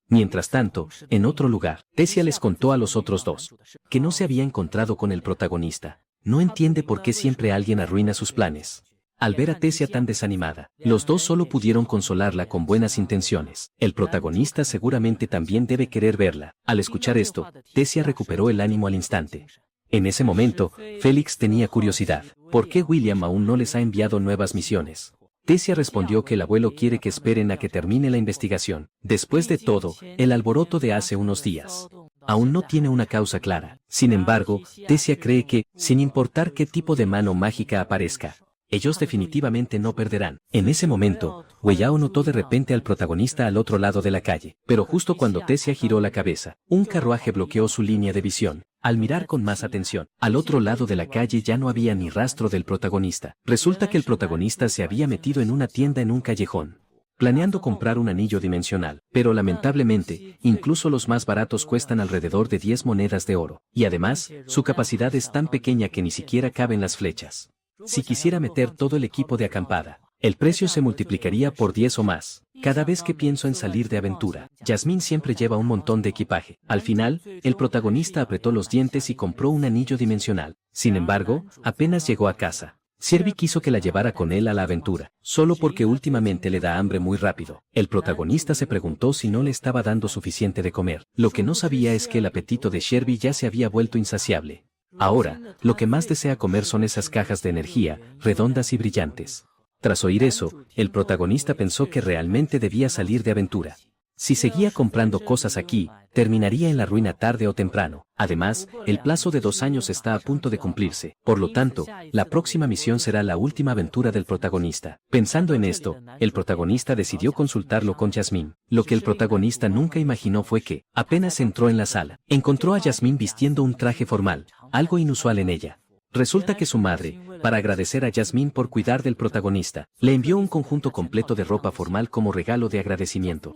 Mientras tanto, en otro lugar, Tessia les contó a los otros dos que no se había encontrado con el protagonista. No entiende por qué siempre alguien arruina sus planes. Al ver a Tessia tan desanimada, los dos solo pudieron consolarla con buenas intenciones. El protagonista seguramente también debe querer verla. Al escuchar esto, Tessia recuperó el ánimo al instante. En ese momento, Félix tenía curiosidad. ¿Por qué William aún no les ha enviado nuevas misiones? Tessia respondió que el abuelo quiere que esperen a que termine la investigación. Después de todo, el alboroto de hace unos días aún no tiene una causa clara. Sin embargo, Tessia cree que, sin importar qué tipo de mano mágica aparezca, ellos definitivamente no perderán. En ese momento, Weiyao notó de repente al protagonista al otro lado de la calle, pero justo cuando Tessia giró la cabeza, un carruaje bloqueó su línea de visión. Al mirar con más atención, al otro lado de la calle ya no había ni rastro del protagonista. Resulta que el protagonista se había metido en una tienda en un callejón, planeando comprar un anillo dimensional, pero lamentablemente, incluso los más baratos cuestan alrededor de 10 monedas de oro, y además, su capacidad es tan pequeña que ni siquiera caben las flechas. Si quisiera meter todo el equipo de acampada, el precio se multiplicaría por 10 o más. Cada vez que pienso en salir de aventura, Jasmine siempre lleva un montón de equipaje. Al final, el protagonista apretó los dientes y compró un anillo dimensional. Sin embargo, apenas llegó a casa, Siervi quiso que la llevara con él a la aventura, solo porque últimamente le da hambre muy rápido. El protagonista se preguntó si no le estaba dando suficiente de comer. Lo que no sabía es que el apetito de Siervi ya se había vuelto insaciable. Ahora, lo que más desea comer son esas cajas de energía, redondas y brillantes. Tras oír eso, el protagonista pensó que realmente debía salir de aventura. Si seguía comprando cosas aquí, terminaría en la ruina tarde o temprano. Además, el plazo de 2 años está a punto de cumplirse. Por lo tanto, la próxima misión será la última aventura del protagonista. Pensando en esto, el protagonista decidió consultarlo con Jasmine. Lo que el protagonista nunca imaginó fue que, apenas entró en la sala, encontró a Jasmine vistiendo un traje formal, algo inusual en ella. Resulta que su madre, para agradecer a Jasmine por cuidar del protagonista, le envió un conjunto completo de ropa formal como regalo de agradecimiento.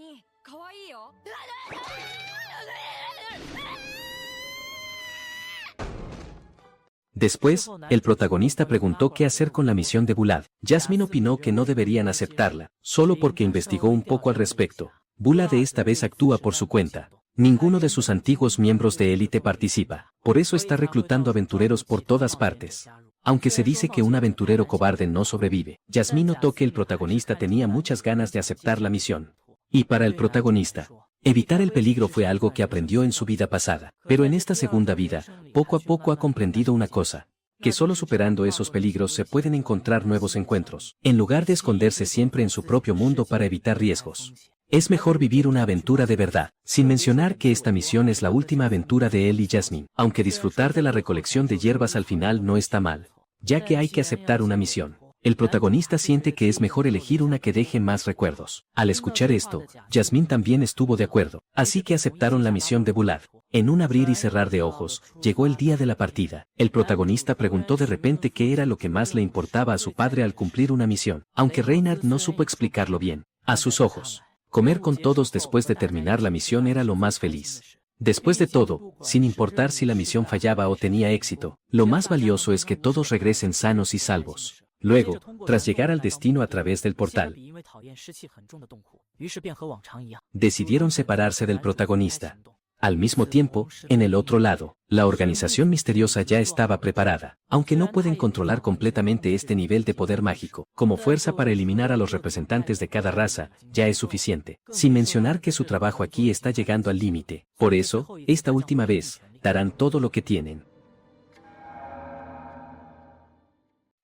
Después, el protagonista preguntó qué hacer con la misión de Bullard. Jasmine opinó que no deberían aceptarla, solo porque investigó un poco al respecto. Bullard esta vez actúa por su cuenta. Ninguno de sus antiguos miembros de élite participa, por eso está reclutando aventureros por todas partes. Aunque se dice que un aventurero cobarde no sobrevive, Jasmine notó que el protagonista tenía muchas ganas de aceptar la misión. Y para el protagonista, evitar el peligro fue algo que aprendió en su vida pasada, pero en esta segunda vida, poco a poco ha comprendido una cosa, que solo superando esos peligros se pueden encontrar nuevos encuentros, en lugar de esconderse siempre en su propio mundo para evitar riesgos. Es mejor vivir una aventura de verdad, sin mencionar que esta misión es la última aventura de él y Jasmine, aunque disfrutar de la recolección de hierbas al final no está mal, ya que hay que aceptar una misión. El protagonista siente que es mejor elegir una que deje más recuerdos. Al escuchar esto, Jasmine también estuvo de acuerdo, así que aceptaron la misión de Bullard. En un abrir y cerrar de ojos, llegó el día de la partida. El protagonista preguntó de repente qué era lo que más le importaba a su padre al cumplir una misión, aunque Reynard no supo explicarlo bien. A sus ojos, comer con todos después de terminar la misión era lo más feliz. Después de todo, sin importar si la misión fallaba o tenía éxito, lo más valioso es que todos regresen sanos y salvos. Luego, tras llegar al destino a través del portal, decidieron separarse del protagonista. Al mismo tiempo, en el otro lado, la organización misteriosa ya estaba preparada, aunque no pueden controlar completamente este nivel de poder mágico, como fuerza para eliminar a los representantes de cada raza, ya es suficiente, sin mencionar que su trabajo aquí está llegando al límite. Por eso, esta última vez, darán todo lo que tienen.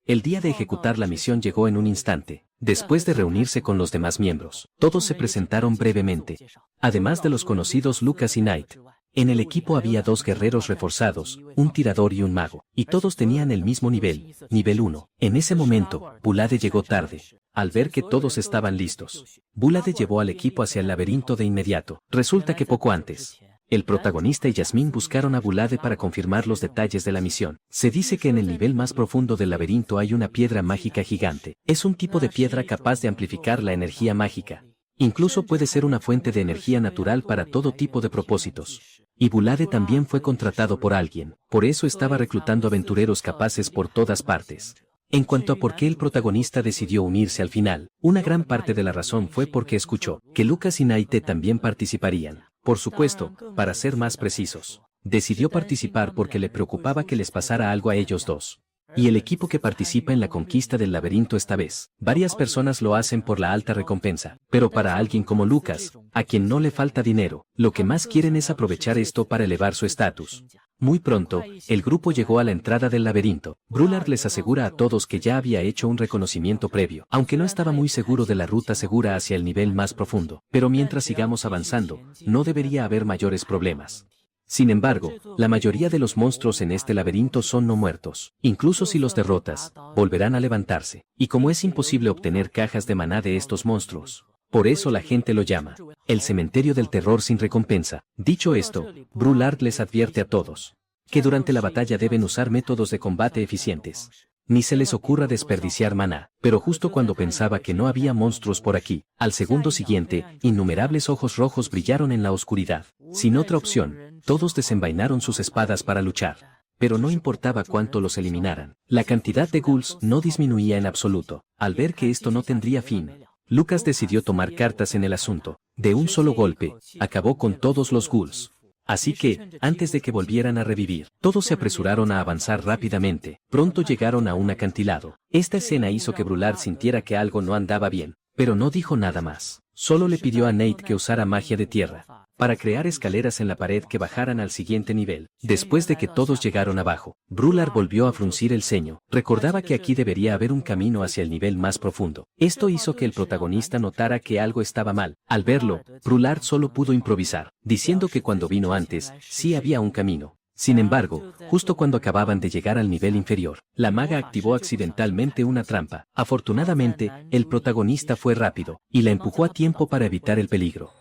El día de ejecutar la misión llegó en un instante. Después de reunirse con los demás miembros, todos se presentaron brevemente. Además de los conocidos Lucas y Knight, en el equipo había 2 guerreros reforzados, un tirador y un mago, y todos tenían el mismo nivel, nivel 1. En ese momento, Bullard llegó tarde. Al ver que todos estaban listos, Bullard llevó al equipo hacia el laberinto de inmediato. Resulta que poco antes, el protagonista y Jasmine buscaron a Bullard para confirmar los detalles de la misión. Se dice que en el nivel más profundo del laberinto hay una piedra mágica gigante. Es un tipo de piedra capaz de amplificar la energía mágica. Incluso puede ser una fuente de energía natural para todo tipo de propósitos. Y Bullard también fue contratado por alguien, por eso estaba reclutando aventureros capaces por todas partes. En cuanto a por qué el protagonista decidió unirse al final, una gran parte de la razón fue porque escuchó que Lucas y Knight también participarían. Por supuesto, para ser más precisos, decidió participar porque le preocupaba que les pasara algo a ellos dos. Y el equipo que participa en la conquista del laberinto esta vez, varias personas lo hacen por la alta recompensa, pero para alguien como Lucas, a quien no le falta dinero, lo que más quieren es aprovechar esto para elevar su estatus. Muy pronto, el grupo llegó a la entrada del laberinto. Bullard les asegura a todos que ya había hecho un reconocimiento previo, aunque no estaba muy seguro de la ruta segura hacia el nivel más profundo, pero mientras sigamos avanzando, no debería haber mayores problemas. Sin embargo, la mayoría de los monstruos en este laberinto son no muertos. Incluso si los derrotas, volverán a levantarse. Y como es imposible obtener cajas de maná de estos monstruos, por eso la gente lo llama el cementerio del terror sin recompensa. Dicho esto, Bullard les advierte a todos que durante la batalla deben usar métodos de combate eficientes. Ni se les ocurra desperdiciar maná, pero justo cuando pensaba que no había monstruos por aquí, al segundo siguiente, innumerables ojos rojos brillaron en la oscuridad. Sin otra opción, todos desenvainaron sus espadas para luchar. Pero no importaba cuánto los eliminaran, la cantidad de ghouls no disminuía en absoluto. Al ver que esto no tendría fin, Lucas decidió tomar cartas en el asunto. De un solo golpe, acabó con todos los ghouls. Así que, antes de que volvieran a revivir, todos se apresuraron a avanzar rápidamente. Pronto llegaron a un acantilado. Esta escena hizo que Bullard sintiera que algo no andaba bien, pero no dijo nada más. Solo le pidió a Knight que usara magia de tierra para crear escaleras en la pared que bajaran al siguiente nivel. Después de que todos llegaron abajo, Bullard volvió a fruncir el ceño. Recordaba que aquí debería haber un camino hacia el nivel más profundo. Esto hizo que el protagonista notara que algo estaba mal. Al verlo, Bullard solo pudo improvisar, diciendo que cuando vino antes, sí había un camino. Sin embargo, justo cuando acababan de llegar al nivel inferior, la maga activó accidentalmente una trampa. Afortunadamente, el protagonista fue rápido, y la empujó a tiempo para evitar el peligro.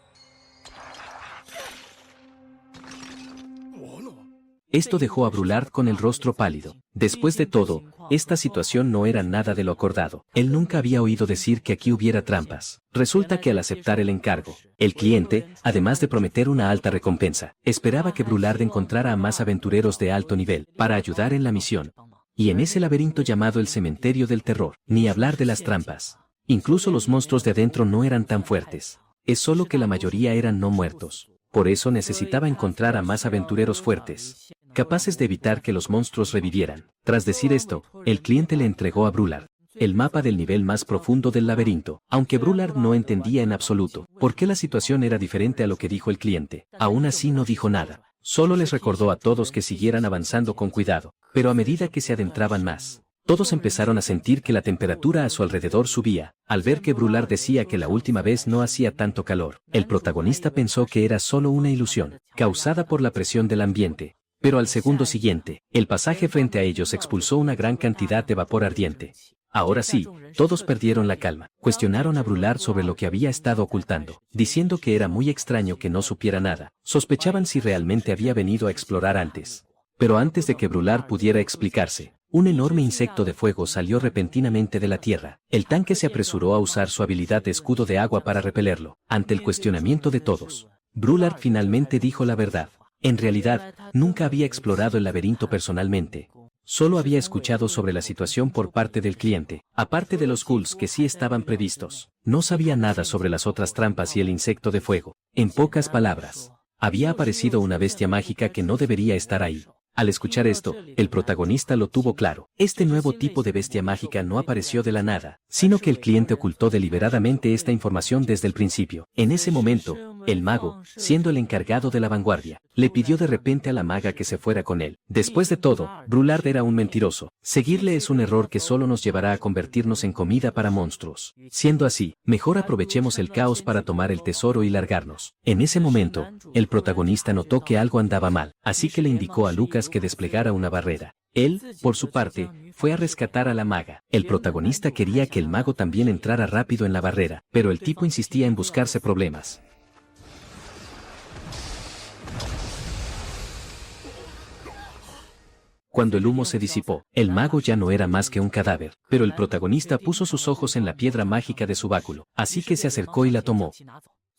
Esto dejó a Brulard con el rostro pálido. Después de todo, esta situación no era nada de lo acordado. Él nunca había oído decir que aquí hubiera trampas. Resulta que al aceptar el encargo, el cliente, además de prometer una alta recompensa, esperaba que Brulard encontrara a más aventureros de alto nivel para ayudar en la misión. Y en ese laberinto llamado el Cementerio del Terror, ni hablar de las trampas. Incluso los monstruos de adentro no eran tan fuertes. Es solo que la mayoría eran no muertos. Por eso necesitaba encontrar a más aventureros fuertes, capaces de evitar que los monstruos revivieran. Tras decir esto, el cliente le entregó a Brulard el mapa del nivel más profundo del laberinto, aunque Brulard no entendía en absoluto por qué la situación era diferente a lo que dijo el cliente. Aún así no dijo nada, solo les recordó a todos que siguieran avanzando con cuidado, pero a medida que se adentraban más, todos empezaron a sentir que la temperatura a su alrededor subía. Al ver que Brulard decía que la última vez no hacía tanto calor, el protagonista pensó que era solo una ilusión, causada por la presión del ambiente. Pero al segundo siguiente, el pasaje frente a ellos expulsó una gran cantidad de vapor ardiente. Ahora sí, todos perdieron la calma. Cuestionaron a Brulard sobre lo que había estado ocultando, diciendo que era muy extraño que no supiera nada. Sospechaban si realmente había venido a explorar antes. Pero antes de que Brulard pudiera explicarse, un enorme insecto de fuego salió repentinamente de la tierra. El tanque se apresuró a usar su habilidad de escudo de agua para repelerlo. Ante el cuestionamiento de todos, Brulard finalmente dijo la verdad. En realidad, nunca había explorado el laberinto personalmente. Solo había escuchado sobre la situación por parte del cliente, aparte de los ghouls que sí estaban previstos. No sabía nada sobre las otras trampas y el insecto de fuego. En pocas palabras, había aparecido una bestia mágica que no debería estar ahí. Al escuchar esto, el protagonista lo tuvo claro. Este nuevo tipo de bestia mágica no apareció de la nada, sino que el cliente ocultó deliberadamente esta información desde el principio. En ese momento, el mago, siendo el encargado de la vanguardia, le pidió de repente a la maga que se fuera con él. Después de todo, Brulard era un mentiroso. Seguirle es un error que solo nos llevará a convertirnos en comida para monstruos. Siendo así, mejor aprovechemos el caos para tomar el tesoro y largarnos. En ese momento, el protagonista notó que algo andaba mal, así que le indicó a Lucas que desplegara una barrera. Él, por su parte, fue a rescatar a la maga. El protagonista quería que el mago también entrara rápido en la barrera, pero el tipo insistía en buscarse problemas. Cuando el humo se disipó, el mago ya no era más que un cadáver, pero el protagonista puso sus ojos en la piedra mágica de su báculo, así que se acercó y la tomó.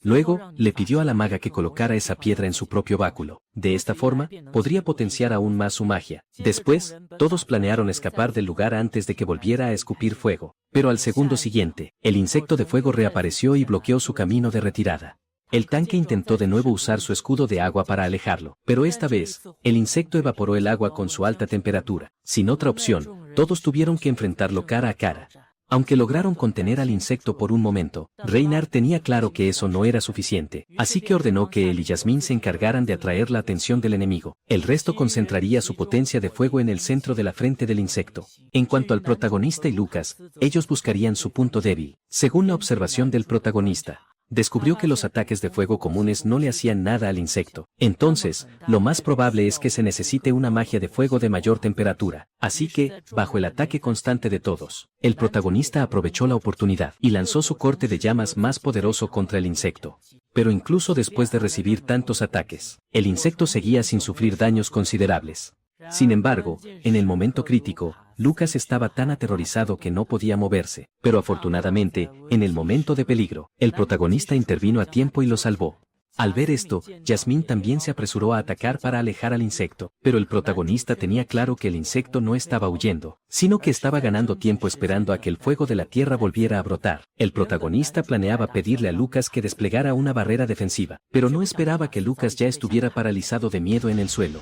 Luego, le pidió a la maga que colocara esa piedra en su propio báculo. De esta forma, podría potenciar aún más su magia. Después, todos planearon escapar del lugar antes de que volviera a escupir fuego. Pero al segundo siguiente, el insecto de fuego reapareció y bloqueó su camino de retirada. El tanque intentó de nuevo usar su escudo de agua para alejarlo, pero esta vez, el insecto evaporó el agua con su alta temperatura. Sin otra opción, todos tuvieron que enfrentarlo cara a cara. Aunque lograron contener al insecto por un momento, Reynard tenía claro que eso no era suficiente, así que ordenó que él y Jasmine se encargaran de atraer la atención del enemigo. El resto concentraría su potencia de fuego en el centro de la frente del insecto. En cuanto al protagonista y Lucas, ellos buscarían su punto débil. Según la observación del protagonista, descubrió que los ataques de fuego comunes no le hacían nada al insecto. Entonces, lo más probable es que se necesite una magia de fuego de mayor temperatura. Así que, bajo el ataque constante de todos, el protagonista aprovechó la oportunidad y lanzó su corte de llamas más poderoso contra el insecto. Pero incluso después de recibir tantos ataques, el insecto seguía sin sufrir daños considerables. Sin embargo, en el momento crítico, Lucas estaba tan aterrorizado que no podía moverse, pero afortunadamente, en el momento de peligro, el protagonista intervino a tiempo y lo salvó. Al ver esto, Jasmine también se apresuró a atacar para alejar al insecto, pero el protagonista tenía claro que el insecto no estaba huyendo, sino que estaba ganando tiempo esperando a que el fuego de la tierra volviera a brotar. El protagonista planeaba pedirle a Lucas que desplegara una barrera defensiva, pero no esperaba que Lucas ya estuviera paralizado de miedo en el suelo.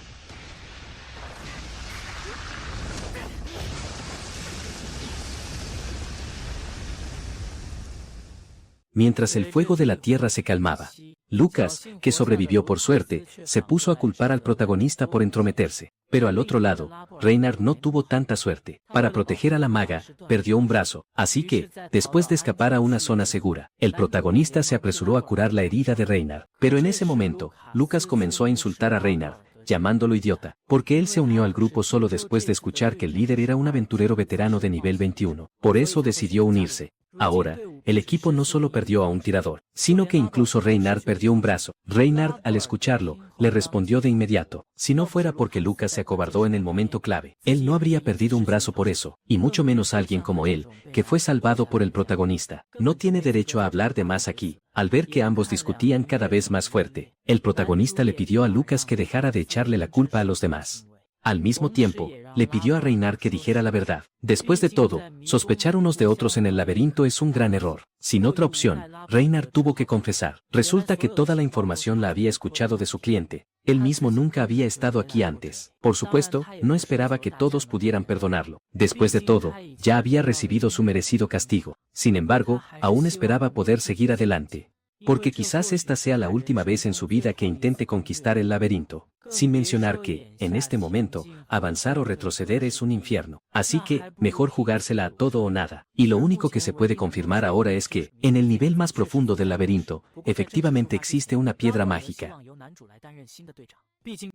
Mientras el fuego de la tierra se calmaba, Lucas, que sobrevivió por suerte, se puso a culpar al protagonista por entrometerse. Pero al otro lado, Reynard no tuvo tanta suerte. Para proteger a la maga, perdió un brazo. Así que, después de escapar a una zona segura, el protagonista se apresuró a curar la herida de Reynard. Pero en ese momento, Lucas comenzó a insultar a Reynard, llamándolo idiota, porque él se unió al grupo solo después de escuchar que el líder era un aventurero veterano de nivel 21. Por eso decidió unirse. Ahora, el equipo no solo perdió a un tirador, sino que incluso Reynard perdió un brazo. Reynard, al escucharlo, le respondió de inmediato: si no fuera porque Lucas se acobardó en el momento clave, él no habría perdido un brazo por eso, y mucho menos alguien como él, que fue salvado por el protagonista. No tiene derecho a hablar de más aquí. Al ver que ambos discutían cada vez más fuerte, el protagonista le pidió a Lucas que dejara de echarle la culpa a los demás. Al mismo tiempo, le pidió a Reynard que dijera la verdad. Después de todo, sospechar unos de otros en el laberinto es un gran error. Sin otra opción, Reynard tuvo que confesar. Resulta que toda la información la había escuchado de su cliente. Él mismo nunca había estado aquí antes. Por supuesto, no esperaba que todos pudieran perdonarlo. Después de todo, ya había recibido su merecido castigo. Sin embargo, aún esperaba poder seguir adelante. Porque quizás esta sea la última vez en su vida que intente conquistar el laberinto. Sin mencionar que, en este momento, avanzar o retroceder es un infierno. Así que, mejor jugársela a todo o nada. Y lo único que se puede confirmar ahora es que, en el nivel más profundo del laberinto, efectivamente existe una piedra mágica.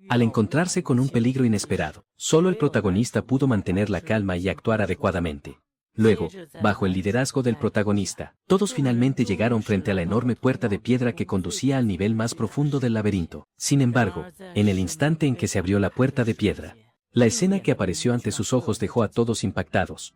Al encontrarse con un peligro inesperado, solo el protagonista pudo mantener la calma y actuar adecuadamente. Luego, bajo el liderazgo del protagonista, todos finalmente llegaron frente a la enorme puerta de piedra que conducía al nivel más profundo del laberinto. Sin embargo, en el instante en que se abrió la puerta de piedra, la escena que apareció ante sus ojos dejó a todos impactados.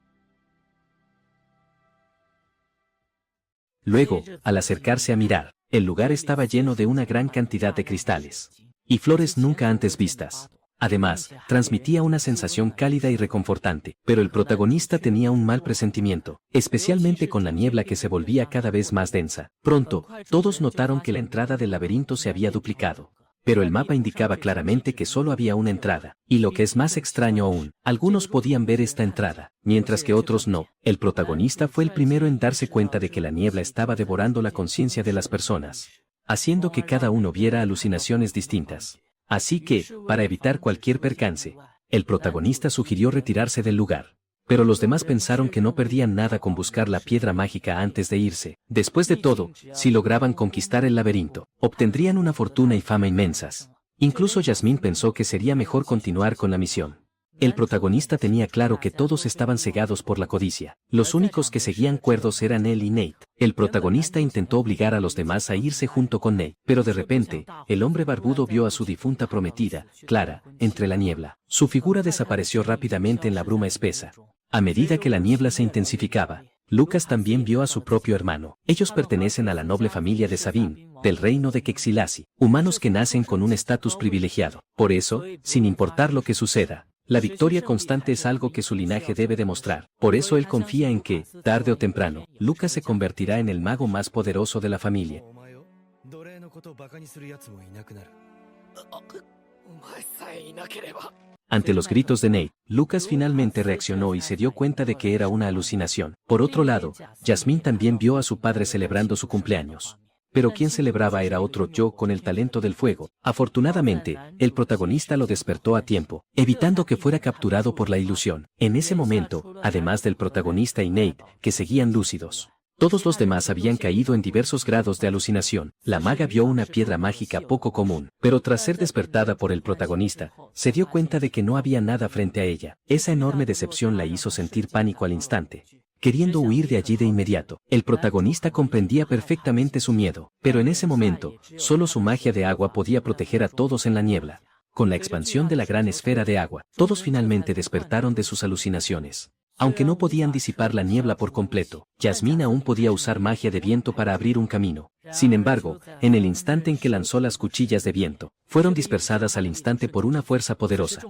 Luego, al acercarse a mirar, el lugar estaba lleno de una gran cantidad de cristales y flores nunca antes vistas. Además, transmitía una sensación cálida y reconfortante, pero el protagonista tenía un mal presentimiento, especialmente con la niebla que se volvía cada vez más densa. Pronto, todos notaron que la entrada del laberinto se había duplicado. Pero el mapa indicaba claramente que solo había una entrada, y lo que es más extraño aún, algunos podían ver esta entrada, mientras que otros no. El protagonista fue el primero en darse cuenta de que la niebla estaba devorando la conciencia de las personas, haciendo que cada uno viera alucinaciones distintas. Así que, para evitar cualquier percance, el protagonista sugirió retirarse del lugar. Pero los demás pensaron que no perdían nada con buscar la piedra mágica antes de irse. Después de todo, si lograban conquistar el laberinto, obtendrían una fortuna y fama inmensas. Incluso Jasmine pensó que sería mejor continuar con la misión. El protagonista tenía claro que todos estaban cegados por la codicia. Los únicos que seguían cuerdos eran él y Nate. El protagonista intentó obligar a los demás a irse junto con Nate, pero de repente, el hombre barbudo vio a su difunta prometida, Clara, entre la niebla. Su figura desapareció rápidamente en la bruma espesa. A medida que la niebla se intensificaba, Lucas también vio a su propio hermano. Ellos pertenecen a la noble familia de Sabine, del reino de Kexilasi, humanos que nacen con un estatus privilegiado. Por eso, sin importar lo que suceda, la victoria constante es algo que su linaje debe demostrar. Por eso él confía en que, tarde o temprano, Lucas se convertirá en el mago más poderoso de la familia. Ante los gritos de Nate, Lucas finalmente reaccionó y se dio cuenta de que era una alucinación. Por otro lado, Jasmine también vio a su padre celebrando su cumpleaños. Pero quien celebraba era otro yo con el talento del fuego. Afortunadamente, el protagonista lo despertó a tiempo, evitando que fuera capturado por la ilusión. En ese momento, además del protagonista y Nate, que seguían lúcidos, todos los demás habían caído en diversos grados de alucinación. La maga vio una piedra mágica poco común, pero tras ser despertada por el protagonista, se dio cuenta de que no había nada frente a ella. Esa enorme decepción la hizo sentir pánico al instante, queriendo huir de allí de inmediato. El protagonista comprendía perfectamente su miedo, pero en ese momento, solo su magia de agua podía proteger a todos en la niebla. Con la expansión de la gran esfera de agua, todos finalmente despertaron de sus alucinaciones. Aunque no podían disipar la niebla por completo, Jasmine aún podía usar magia de viento para abrir un camino. Sin embargo, en el instante en que lanzó las cuchillas de viento, fueron dispersadas al instante por una fuerza poderosa.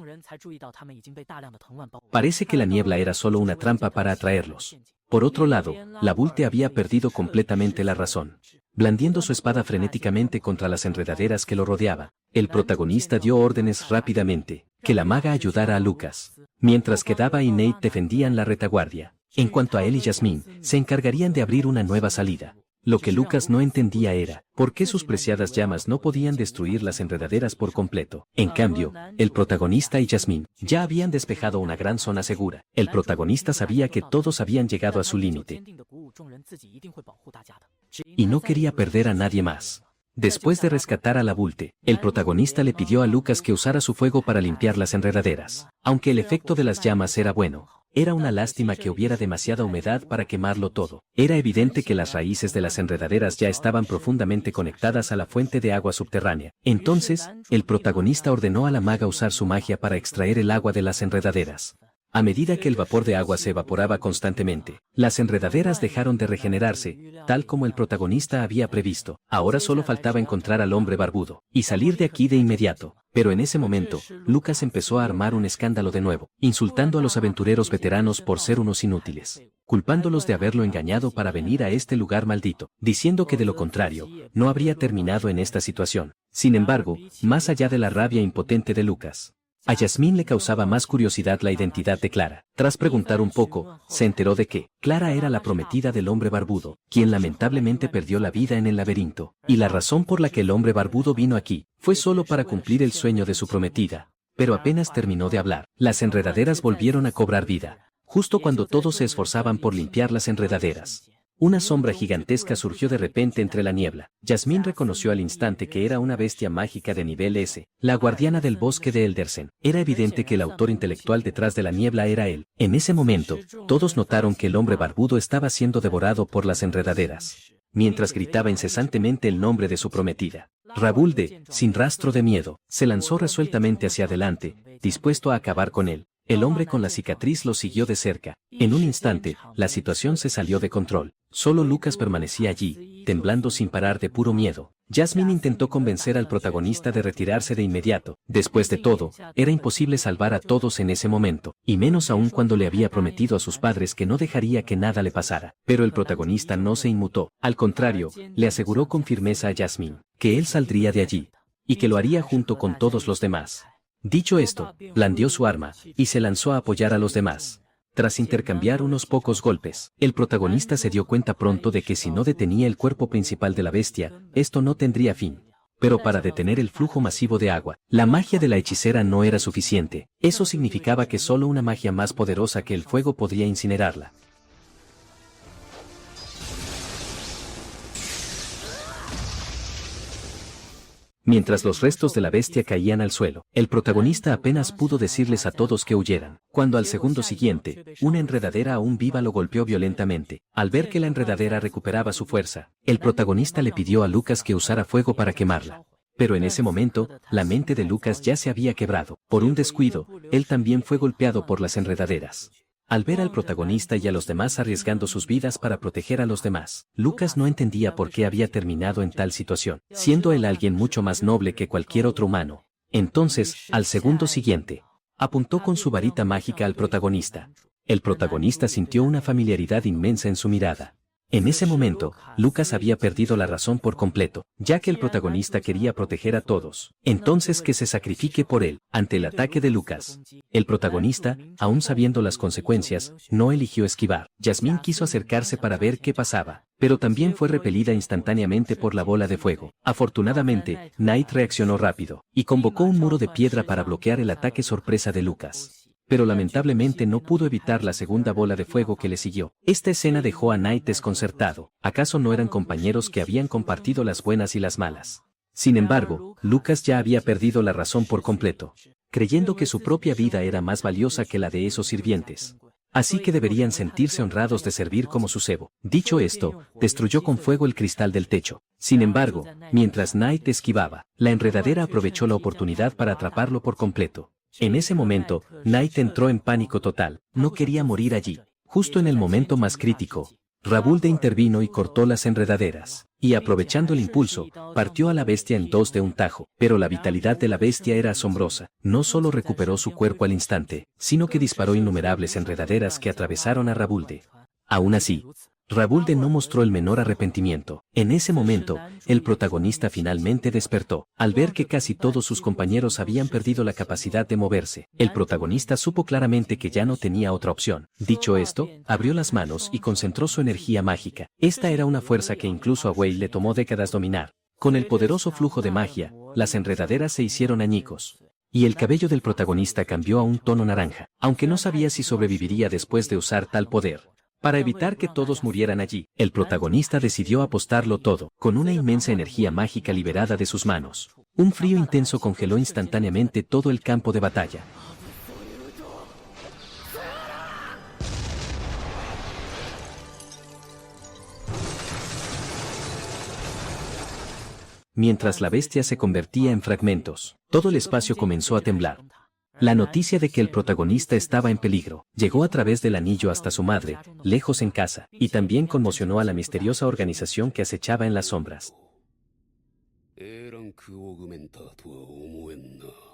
Parece que la niebla era solo una trampa para atraerlos. Por otro lado, la Bulte había perdido completamente la razón. Blandiendo su espada frenéticamente contra las enredaderas que lo rodeaban, el protagonista dio órdenes rápidamente, que la maga ayudara a Lucas, mientras que Dava y Nate defendían la retaguardia. En cuanto a él y Jasmine, se encargarían de abrir una nueva salida. Lo que Lucas no entendía era, por qué sus preciadas llamas no podían destruir las enredaderas por completo. En cambio, el protagonista y Jasmine ya habían despejado una gran zona segura. El protagonista sabía que todos habían llegado a su límite y no quería perder a nadie más. Después de rescatar a la Bulte, el protagonista le pidió a Lucas que usara su fuego para limpiar las enredaderas. Aunque el efecto de las llamas era bueno, Era una lástima que hubiera demasiada humedad para quemarlo todo. Era evidente que las raíces de las enredaderas ya estaban profundamente conectadas a la fuente de agua subterránea. Entonces, el protagonista ordenó a la maga usar su magia para extraer el agua de las enredaderas. A medida que el vapor de agua se evaporaba constantemente, las enredaderas dejaron de regenerarse, tal como el protagonista había previsto. Ahora solo faltaba encontrar al hombre barbudo y salir de aquí de inmediato. Pero en ese momento, Lucas empezó a armar un escándalo de nuevo, insultando a los aventureros veteranos por ser unos inútiles, culpándolos de haberlo engañado para venir a este lugar maldito, diciendo que de lo contrario, no habría terminado en esta situación. Sin embargo, más allá de la rabia impotente de Lucas, a Yasmín le causaba más curiosidad la identidad de Clara. Tras preguntar un poco, se enteró de que Clara era la prometida del hombre barbudo, quien lamentablemente perdió la vida en el laberinto. Y la razón por la que el hombre barbudo vino aquí fue solo para cumplir el sueño de su prometida. Pero apenas terminó de hablar, las enredaderas volvieron a cobrar vida, justo cuando todos se esforzaban por limpiar las enredaderas. Una sombra gigantesca surgió de repente entre la niebla. Yasmín reconoció al instante que era una bestia mágica de nivel S, la guardiana del bosque de Eldersen. Era evidente que el autor intelectual detrás de la niebla era él. En ese momento, todos notaron que el hombre barbudo estaba siendo devorado por las enredaderas, mientras gritaba incesantemente el nombre de su prometida. Rabulde, sin rastro de miedo, se lanzó resueltamente hacia adelante, dispuesto a acabar con él. El hombre con la cicatriz lo siguió de cerca. En un instante, la situación se salió de control. Solo Lucas permanecía allí, temblando sin parar de puro miedo. Yasmín intentó convencer al protagonista de retirarse de inmediato. Después de todo, era imposible salvar a todos en ese momento, y menos aún cuando le había prometido a sus padres que no dejaría que nada le pasara. Pero el protagonista no se inmutó. Al contrario, le aseguró con firmeza a Yasmín que él saldría de allí, y que lo haría junto con todos los demás. Dicho esto, blandió su arma, y se lanzó a apoyar a los demás. Tras intercambiar unos pocos golpes, el protagonista se dio cuenta pronto de que si no detenía el cuerpo principal de la bestia, esto no tendría fin. Pero para detener el flujo masivo de agua, la magia de la hechicera no era suficiente. Eso significaba que solo una magia más poderosa que el fuego podría incinerarla. Mientras los restos de la bestia caían al suelo, el protagonista apenas pudo decirles a todos que huyeran, cuando al segundo siguiente, una enredadera aún viva lo golpeó violentamente. Al ver que la enredadera recuperaba su fuerza, el protagonista le pidió a Lucas que usara fuego para quemarla. Pero en ese momento, la mente de Lucas ya se había quebrado. Por un descuido, él también fue golpeado por las enredaderas. Al ver al protagonista y a los demás arriesgando sus vidas para proteger a los demás, Lucas no entendía por qué había terminado en tal situación, siendo él alguien mucho más noble que cualquier otro humano. Entonces, al segundo siguiente, apuntó con su varita mágica al protagonista. El protagonista sintió una familiaridad inmensa en su mirada. En ese momento, Lucas había perdido la razón por completo, ya que el protagonista quería proteger a todos. Entonces que se sacrifique por él. Ante el ataque de Lucas, el protagonista, aún sabiendo las consecuencias, no eligió esquivar. Yasmín quiso acercarse para ver qué pasaba, pero también fue repelida instantáneamente por la bola de fuego. Afortunadamente, Knight reaccionó rápido, y convocó un muro de piedra para bloquear el ataque sorpresa de Lucas. Pero lamentablemente no pudo evitar la segunda bola de fuego que le siguió. Esta escena dejó a Knight desconcertado. ¿Acaso no eran compañeros que habían compartido las buenas y las malas? Sin embargo, Lucas ya había perdido la razón por completo, creyendo que su propia vida era más valiosa que la de esos sirvientes. Así que deberían sentirse honrados de servir como su cebo. Dicho esto, destruyó con fuego el cristal del techo. Sin embargo, mientras Knight esquivaba, la enredadera aprovechó la oportunidad para atraparlo por completo. En ese momento, Knight entró en pánico total. No quería morir allí. Justo en el momento más crítico, Rabulde intervino y cortó las enredaderas, y aprovechando el impulso, partió a la bestia en dos de un tajo. Pero la vitalidad de la bestia era asombrosa. No solo recuperó su cuerpo al instante, sino que disparó innumerables enredaderas que atravesaron a Rabulde. Aún así, Rabulde no mostró el menor arrepentimiento. En ese momento, el protagonista finalmente despertó. Al ver que casi todos sus compañeros habían perdido la capacidad de moverse, el protagonista supo claramente que ya no tenía otra opción. Dicho esto, abrió las manos y concentró su energía mágica. Esta era una fuerza que incluso a Wei le tomó décadas dominar. Con el poderoso flujo de magia, las enredaderas se hicieron añicos, y el cabello del protagonista cambió a un tono naranja, aunque no sabía si sobreviviría después de usar tal poder. Para evitar que todos murieran allí, el protagonista decidió apostarlo todo. Con una inmensa energía mágica liberada de sus manos, un frío intenso congeló instantáneamente todo el campo de batalla. mientras la bestia se convertía en fragmentos. Todo el espacio comenzó a temblar. La noticia de que el protagonista estaba en peligro llegó a través del anillo hasta su madre, lejos en casa, y también conmocionó a la misteriosa organización que acechaba en las sombras. Aランクオーグメンターとは思えんな。